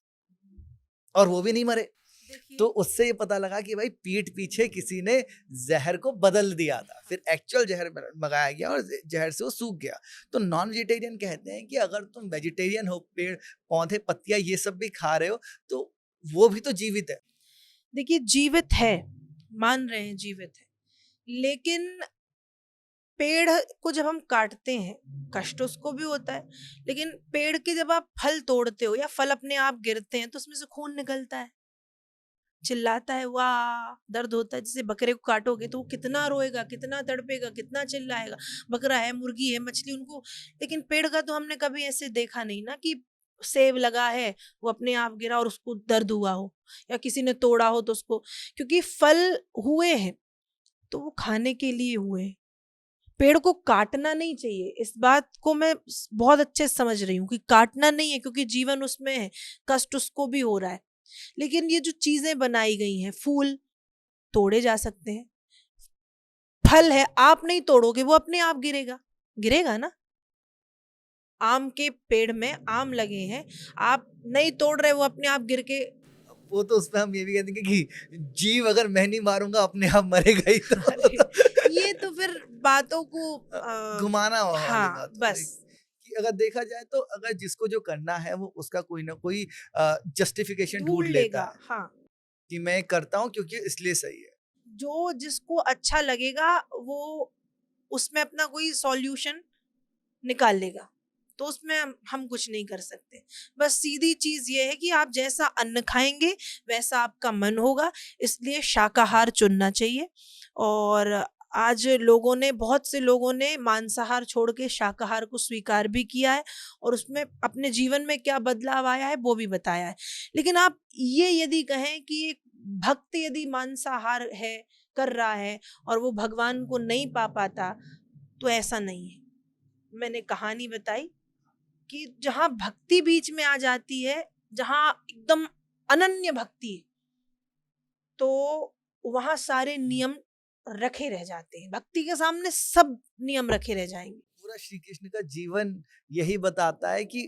और वो भी नहीं मरे। तो देखिए, उससे ये पता लगा कि भाई पीठ पीछे किसी ने जहर को बदल दिया था, फिर एक्चुअल जहर मंगाया गया और जहर से वो सूख गया। तो नॉन वेजिटेरियन कहते हैं कि अगर तुम वेजिटेरियन हो, पेड़ पौधे पत्तियां ये सब भी खा रहे हो, तो वो भी तो जीवित है। देखिए जीवित है, मान रहे हैं जीवित है, लेकिन पेड़ को जब हम काटते हैं, कष्ट उसको भी होता है, लेकिन पेड़ के जब आप फल तोड़ते हो या फल अपने आप गिरते हैं, तो उसमें से खून निकलता है, चिल्लाता है, वाह दर्द होता है। जैसे बकरे को काटोगे तो वो कितना रोएगा, कितना तड़पेगा, कितना चिल्लाएगा, बकरा है, मुर्गी है, मछली, उनको। लेकिन पेड़ का तो हमने कभी ऐसे देखा नहीं ना कि सेब लगा है, वो अपने आप गिरा और उसको दर्द हुआ हो, या किसी ने तोड़ा हो तो उसको, क्योंकि फल हुए हैं तो वो खाने के लिए हुए हैं। पेड़ को काटना नहीं चाहिए, इस बात को मैं बहुत अच्छे से समझ रही हूँ कि काटना नहीं है, क्योंकि जीवन उसमें है, कष्ट उसको भी हो रहा है। लेकिन ये जो चीजें बनाई गई हैं, फूल तोड़े जा सकते हैं, फल है आप नहीं तोड़ोगे वो अपने आप गिरेगा, गिरेगा ना। आम के पेड़ में आम लगे हैं, आप नहीं तोड़ रहे, वो अपने आप गिर के वो तो उसमें हम ये भी कह देंगे कि जीव अगर मैं नहीं मारूंगा अपने आप मरेगा ही अरे, तो। ये तो फिर बातों को घुमाना वाली हाँ बात हो गई। बस कि अगर देखा जाए तो अगर जिसको जो करना है वो उसका कोई ना कोई जस्टिफिकेशन ढूंढ ढूंढ लेता लेगा, है हाँ। कि मैं करता हूँ क्योंकि इसलिए सही है। जो जिसको अच्छा लगेगा वो उसमें अपना कोई सॉल्यूशन निकाल लेगा, तो उसमें हम कुछ नहीं कर सकते। बस सीधी चीज ये है कि आप जैसा अन्न खाएंगे वैसा आपका मन होगा, इसलिए शाकाहार चुनना चाहिए। और आज लोगों ने, बहुत से लोगों ने मांसाहार छोड़ के शाकाहार को स्वीकार भी किया है, और उसमें अपने जीवन में क्या बदलाव आया है वो भी बताया है। लेकिन आप ये यदि कहें कि एक भक्त यदि मांसाहार है, कर रहा है, और वो भगवान को नहीं पा पाता, तो ऐसा नहीं है। मैंने कहानी बताई कि जहाँ भक्ति बीच में आ जाती है, जहाँ एकदम अनन्य भक्ति है, तो वहाँ सारे नियम रखे रह जाते हैं, भक्ति के सामने सब नियम रखे रह जाएंगे। पूरा श्री कृष्ण का जीवन यही बताता है कि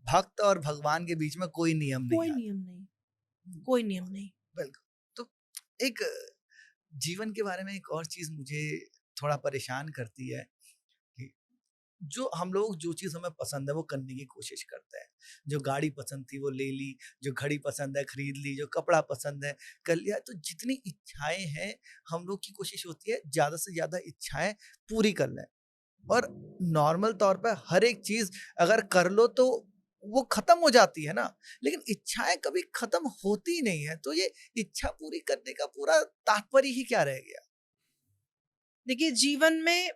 भक्त और भगवान के बीच में कोई नियम नहीं कोई आता। नियम नहीं, कोई नियम नहीं। बिल्कुल। तो एक जीवन के बारे में एक और चीज मुझे थोड़ा परेशान करती है कि जो हम लोग जो चीज़ हमें पसंद है वो करने की कोशिश करते हैं। जो गाड़ी पसंद थी वो ले ली, जो घड़ी पसंद है खरीद ली, जो कपड़ा पसंद है कर लिया। तो जितनी इच्छाएँ हैं, हम लोग की कोशिश होती है ज़्यादा से ज़्यादा इच्छाएँ पूरी कर लें। और नॉर्मल तौर पे हर एक चीज़ अगर कर लो तो वो खत्म हो जाती है ना, लेकिन इच्छाएँ कभी खत्म होती ही नहीं है। तो ये इच्छा पूरी करने का पूरा तात्पर्य ही क्या रह गया? देखिए जीवन में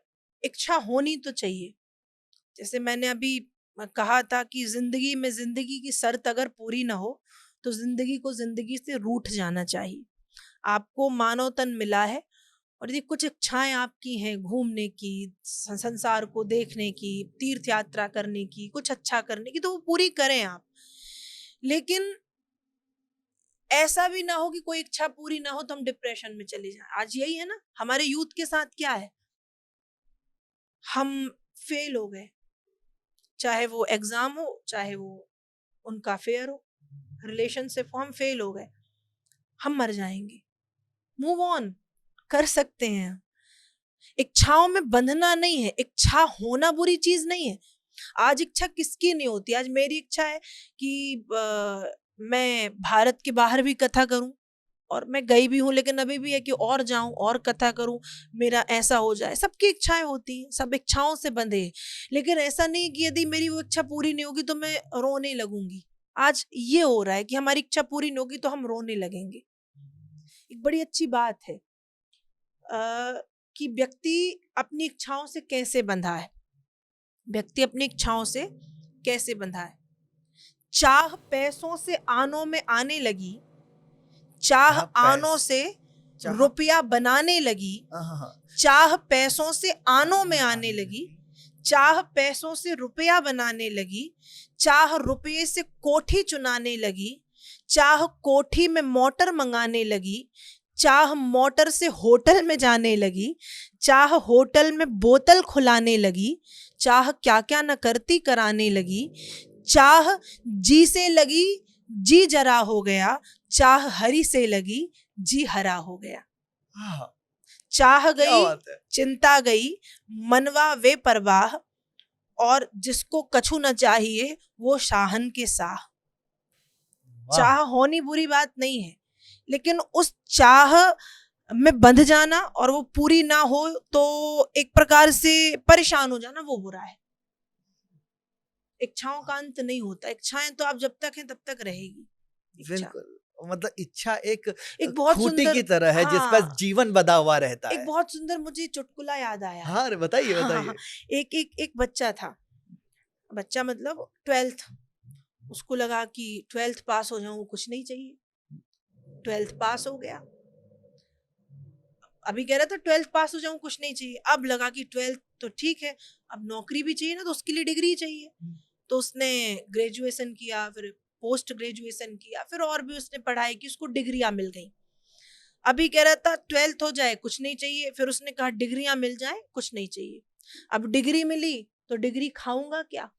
इच्छा होनी तो चाहिए। जैसे मैंने अभी कहा था कि जिंदगी में जिंदगी की शर्त अगर पूरी ना हो, तो जिंदगी को जिंदगी से रूठ जाना चाहिए। आपको मानव तन मिला है, और यदि कुछ इच्छाएं आपकी हैं घूमने की, संसार को देखने की, तीर्थ यात्रा करने की, कुछ अच्छा करने की, तो वो पूरी करें आप। लेकिन ऐसा भी ना हो कि कोई इच्छा पूरी ना हो तो हम डिप्रेशन में चले जाएं। आज यही है ना हमारे यूथ के साथ, क्या है, हम फेल हो गए, चाहे वो एग्जाम हो, चाहे वो उनका अफेयर हो, रिलेशनशिप हो, हम फेल हो गए, हम मर जाएंगे। मूव ऑन कर सकते हैं। इच्छाओं में बंधना नहीं है, इच्छा होना बुरी चीज नहीं है। आज इच्छा किसकी नहीं होती, आज मेरी इच्छा है कि मैं भारत के बाहर भी कथा करूं, और मैं गई भी हूं, लेकिन अभी भी है कि और जाऊं और कथा करूं, मेरा ऐसा हो जाए। सबकी इच्छाएं होती हैं, सब इच्छाओं से बंधे हैं। लेकिन ऐसा नहीं कि यदि मेरी वो इच्छा पूरी नहीं होगी तो मैं रोने लगूंगी। आज ये हो रहा है कि हमारी इच्छा पूरी नहीं होगी तो हम रोने लगेंगे। एक बड़ी अच्छी बात है कि व्यक्ति अपनी इच्छाओं से कैसे बंधा है, व्यक्ति अपनी इच्छाओं से कैसे बंधा है। चाह पैसों से आनों में आने लगी, चाह आनों से रुपया बनाने लगी, चाह पैसों से आनों में आने लगी, चाह पैसों से रुपया बनाने लगी, चाह रुपये से कोठी चुनाने लगी, चाह कोठी में मोटर मंगाने लगी, चाह मोटर से होटल में जाने लगी, चाह होटल में बोतल खुलाने लगी, चाह क्या क्या न करती कराने लगी, चाह जी से लगी जी जरा हो गया, चाह हरी से लगी जी हरा हो गया। चाह गई चिंता गई मनवा वे परवाह, और जिसको कछु न चाहिए वो शाहन के साह। चाह होनी बुरी बात नहीं है, लेकिन उस चाह में बंध जाना और वो पूरी ना हो तो एक प्रकार से परेशान हो जाना, वो बुरा है। इच्छाओं का अंत नहीं होता, इच्छाएं तो आप जब तक हैं तब तक रहेगी। बिल्कुल, मतलब इच्छा एक बहुत खूंटी सुंदर की तरह है, जिस पर जीवन बंधा हुआ रहता है। एक बहुत सुंदर मुझे चुटकुला याद आया। हाँ, बताइए बताइए। एक बच्चा था, बच्चा मतलब 12th, उसको लगा कि 12th पास हो जाऊं, कुछ नहीं चाहिए। 12th पास हो गया, अभी कह रहा था 12th पास हो जाऊं कुछ नहीं चाहिए। अब लगा कि 12th तो ठीक है, अब नौकरी भी चाहिए ना, तो उसके लिए डिग्री चाहिए। तो उसने ग्रेजुएशन किया, फिर पोस्ट ग्रेजुएशन किया, फिर और भी उसने पढ़ाई की, उसको डिग्रियां मिल गई। अभी कह रहा था 12th हो जाए कुछ नहीं चाहिए, फिर उसने कहा डिग्रियां मिल जाए कुछ नहीं चाहिए। अब डिग्री मिली तो डिग्री खाऊंगा क्या,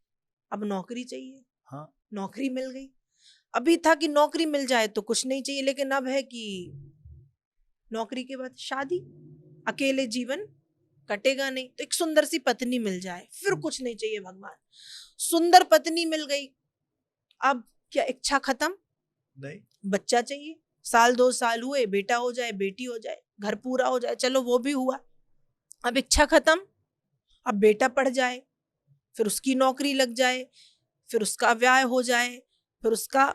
अब नौकरी चाहिए। हाँ, नौकरी मिल गई। अभी था कि नौकरी मिल जाए तो कुछ नहीं चाहिए, लेकिन अब है कि नौकरी के बाद शादी, अकेले जीवन कटेगा नहीं, तो एक सुंदर सी पत्नी मिल जाए, फिर कुछ नहीं चाहिए भगवान। सुंदर पत्नी मिल गई, अब क्या इच्छा खत्म? नहीं, बच्चा चाहिए, साल 2 साल हुए, बेटा हो जाए बेटी हो जाए, घर पूरा हो जाए, चलो वो भी हुआ। अब इच्छा खत्म, अब बेटा पढ़ जाए, फिर उसकी नौकरी लग जाए, फिर उसका ब्याह हो जाए, फिर उसका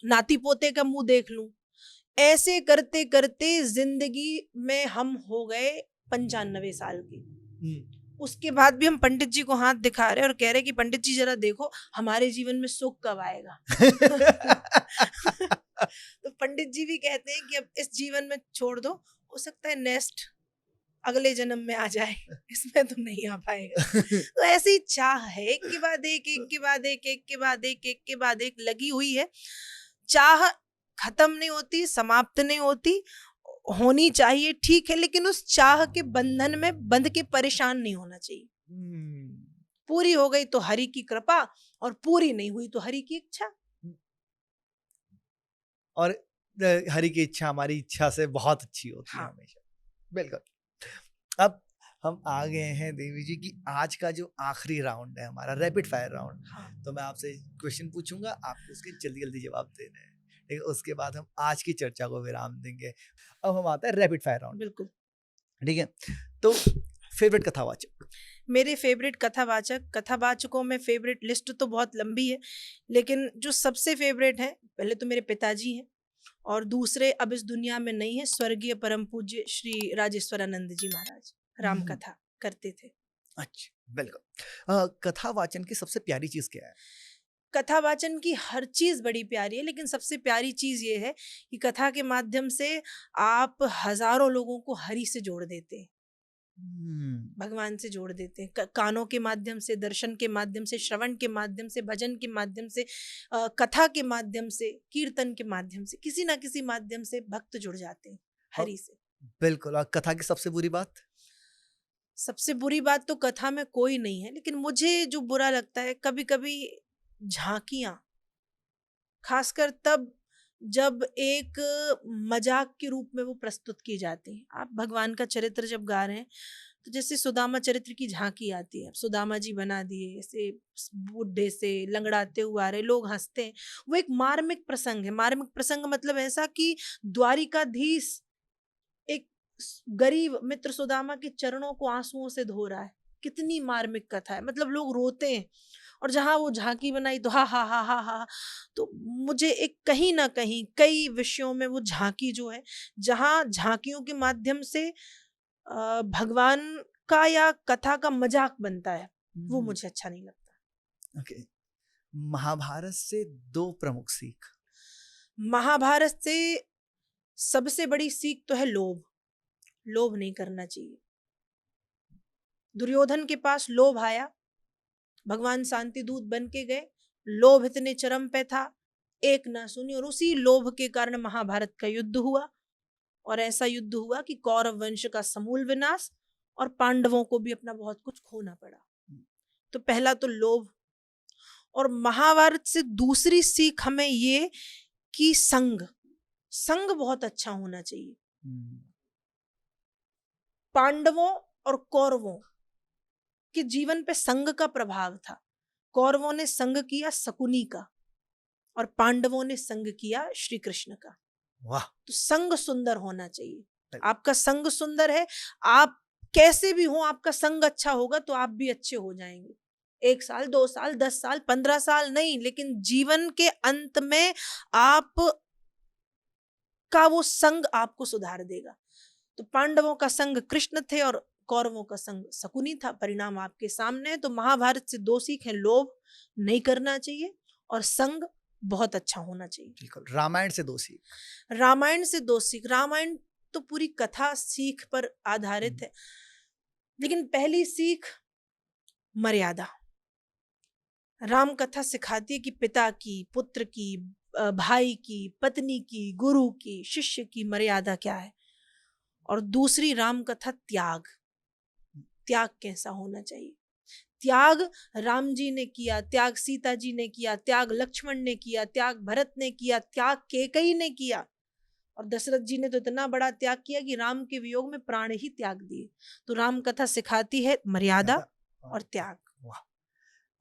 नाती पोते का मुंह देख लूं। ऐसे करते करते जिंदगी में हम हो गए 95 साल के। उसके बाद भी हम पंडित जी को हाथ दिखा रहे और कह रहे कि पंडित जी जरा देखो हमारे जीवन में सुख कब आएगा। तो पंडित जी भी कहते हैं कि अब इस जीवन में छोड़ दो, हो सकता है नेक्स्ट अगले जन्म में आ जाए, इसमें तो नहीं आ पाएगा। तो ऐसी चाह है, एक के बाद एक, एक के बाद एक, एक के बाद एक, एक के बाद एक लगी हुई है। चाह खत्म नहीं होती, समाप्त नहीं होती, होनी चाहिए ठीक है, लेकिन उस चाह के बंधन में बंध के परेशान नहीं होना चाहिए। पूरी हो गई तो हरि की कृपा, और पूरी नहीं हुई तो हरि की इच्छा। और हरि की इच्छा हमारी इच्छा से बहुत अच्छी होती है हमेशा। बिल्कुल। अब हम आ गए हैं देवी जी की आज का जो आखिरी राउंड है हमारा रैपिड फायर राउंड। तो मैं आपसे क्वेश्चन पूछूंगा, आपको उसके जल्दी जल्दी जवाब देने हैं, ठीक है? उसके बाद हम आज की चर्चा को विराम देंगे। अब हम आता है रैपिड फायर राउंड। बिल्कुल, ठीक है। तो फेवरेट कथावाचक? मेरे फेवरेट कथावाचकों में फेवरेट लिस्ट तो बहुत लंबी है, लेकिन जो सबसे फेवरेट है, पहले तो मेरे पिताजी हैं, और दूसरे अब इस दुनिया में नहीं है, स्वर्गीय परम पूज्य श्री राजेश्वरानंद जी महाराज राम कथा करते थे। अच्छा, बिल्कुल। कथा वाचन की सबसे प्यारी चीज क्या है? कथा वाचन की हर चीज बड़ी प्यारी है, लेकिन सबसे प्यारी चीज ये है कि कथा के माध्यम से आप हजारों लोगों को हरि से जोड़ देते हैं, हम्म, भगवान से जोड़ देते हैं। कानों के माध्यम से, दर्शन के माध्यम से, श्रवण के माध्यम से, भजन के माध्यम से, कथा के माध्यम से, कीर्तन के माध्यम से, किसी ना किसी माध्यम से भक्त जुड़ जाते हैं और हरि से। बिल्कुल। और कथा की सबसे बुरी बात? सबसे बुरी बात तो कथा में कोई नहीं है, लेकिन मुझे जो बुरा लगता है कभी कभी झांकियां, खासकर तब जब एक मजाक के रूप में वो प्रस्तुत की जाती हैं। आप भगवान का चरित्र जब गा रहे हैं, तो जैसे सुदामा चरित्र की झांकी आती है, सुदामा जी बना दिए ऐसे बुढ़े से लंगड़ाते हुए आ रहे, लोग हंसते हैं। वो एक मार्मिक प्रसंग है। मार्मिक प्रसंग मतलब ऐसा कि द्वारिकाधीश एक गरीब मित्र सुदामा के चरणों को आंसुओं से धो रहा है। कितनी मार्मिक कथा है, मतलब लोग रोते हैं। और जहां वो झांकी बनाई तो हा हा हा हा हा। तो मुझे एक कहीं ना कहीं कई विषयों में वो झांकी जो है, जहां झांकियों के माध्यम से भगवान का या कथा का मजाक बनता है, वो हम्म, मुझे अच्छा नहीं लगता। ओके। महाभारत से दो प्रमुख सीख। महाभारत से सबसे बड़ी सीख तो है लोभ। लोभ नहीं करना चाहिए। दुर्योधन के पास लोभ आया, भगवान शांति दूत बन के गए, लोभ इतने चरम पे था, एक ना सुनी, और उसी लोभ के कारण महाभारत का युद्ध हुआ। और ऐसा युद्ध हुआ कि कौरव वंश का समूल विनाश, और पांडवों को भी अपना बहुत कुछ खोना पड़ा। तो पहला तो लोभ। और महाभारत से दूसरी सीख हमें ये कि संग, संग बहुत अच्छा होना चाहिए। हम्म, पांडवों और कौरवों के जीवन पे संग का प्रभाव था। कौरवों ने संग किया शकुनी का, और पांडवों ने संग किया श्री कृष्ण का। वाह। तो संग सुंदर होना चाहिए। आपका संग सुंदर है, आप कैसे भी हो, आपका संग अच्छा होगा तो आप भी अच्छे हो जाएंगे। 1 साल, 2 साल, 10 साल, 15 साल नहीं, लेकिन जीवन के अंत में आप का वो संग आपको सुधार देगा। तो पांडवों का संग कृष्ण थे और कौरवों का संग शकुनी था। परिणाम आपके सामने है। तो महाभारत से दो सीख है, लोभ नहीं करना चाहिए और संग बहुत अच्छा होना चाहिए। बिल्कुल। रामायण से दो सीख। रामायण से दो सीख। रामायण तो पूरी कथा सीख पर आधारित है, लेकिन पहली सीख मर्यादा। राम कथा सिखाती है कि पिता की, पुत्र की, भाई की, पत्नी की, गुरु की, शिष्य की मर्यादा क्या है। और दूसरी राम कथा त्याग, त्याग कैसा होना चाहिए। त्याग राम जी ने किया, त्याग सीता जी ने किया, त्याग लक्ष्मण ने किया, त्याग भरत ने किया, त्याग कैकेयी ने किया, और दशरथ जी ने तो इतना बड़ा त्याग किया कि राम के वियोग में प्राण ही त्याग दिए। तो राम कथा सिखाती है मर्यादा ज्यादा। और त्याग। वाह।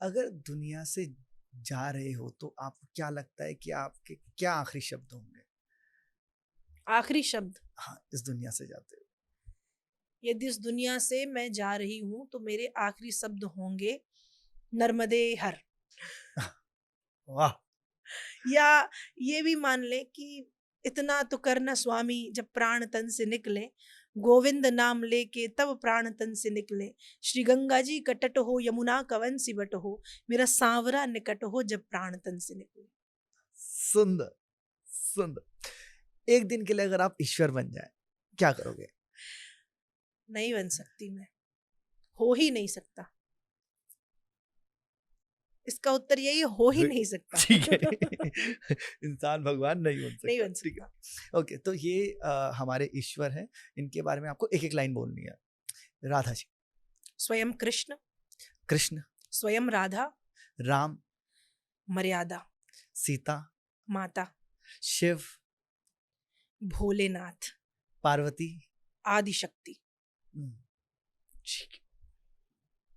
अगर दुनिया से जा रहे हो तो आपको क्या लगता है कि आपके क्या आखिरी शब्द होंगे? आखिरी शब्द, हाँ, इस दुनिया से जाते हो। यदि इस दुनिया से मैं जा रही हूं तो मेरे आखिरी शब्द होंगे नर्मदे हर। वाह। या ये भी मान ले कि इतना तो करना स्वामी, जब प्राण तन से निकले, गोविंद नाम लेके तब प्राण तन से निकले। श्री गंगा जी का तट हो, यमुना का वन सिवट हो, मेरा सांवरा निकट हो जब प्राण तन से निकले। सुंदर, सुंदर। एक दिन के लिए अगर आप ईश्वर बन जाए, क्या करोगे? नहीं बन सकती मैं, हो ही नहीं सकता। इसका उत्तर यही है, हो ही नहीं सकता। ठीक है। इंसान भगवान नहीं बन नहीं सकता। बन ठीक है। सकता। ओके, तो ये हमारे ईश्वर हैं। इनके बारे में आपको एक एक लाइन बोलनी है। राधा जी। स्वयं कृष्ण, कृष्ण। स्वयं राधा, राम। मर्यादा, सीता। माता, शिव। भोलेनाथ, पार्वती। आदिशक्ति। ठीक है।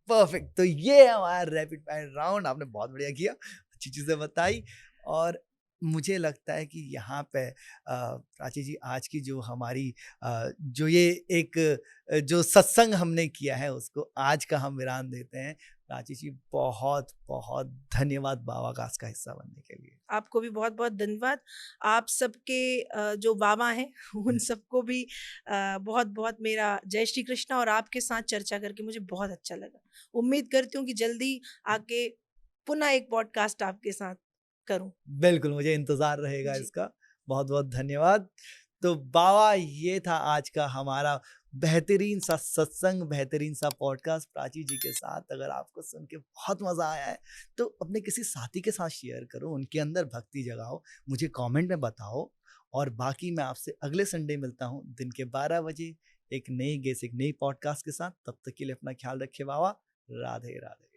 परफेक्ट। तो ये हमारा रैपिड फायर राउंड। आपने बहुत बढ़िया किया, अच्छी चीजें बताई। और मुझे लगता है कि यहाँ पे प्राची जी, आज की जो हमारी जो ये एक जो सत्संग हमने किया है उसको आज का हम विराम देते हैं। प्राची जी, बहुत बहुत धन्यवाद बाबा कास्ट का हिस्सा बनने के लिए। आपको भी बहुत बहुत धन्यवाद। आप सबके जो बाबा हैं उन सबको भी बहुत बहुत मेरा जय श्री कृष्णा। और आपके साथ चर्चा करके मुझे बहुत अच्छा लगा। उम्मीद करती हूँ कि जल्दी आके पुनः एक पॉडकास्ट आपके साथ करूं। बिल्कुल, मुझे इंतज़ार रहेगा जी। इसका। बहुत-बहुत धन्यवाद। तो बाबा, ये था आज का हमारा बेहतरीन सा सत्संग, बेहतरीन सा पॉडकास्ट प्राची जी के साथ। अगर आपको सुन के बहुत मज़ा आया है, तो अपने किसी साथी के साथ शेयर करो, उनके अंदर भक्ति जगाओ, मुझे कमेंट में बताओ। और बाकी मैं आपसे अगले संडे मिलता हूँ, दिन के 12 बजे, एक नई गेस्ट, एक नई पॉडकास्ट के साथ। तब तक के लिए अपना ख्याल रखिए बाबा। राधे, राधे।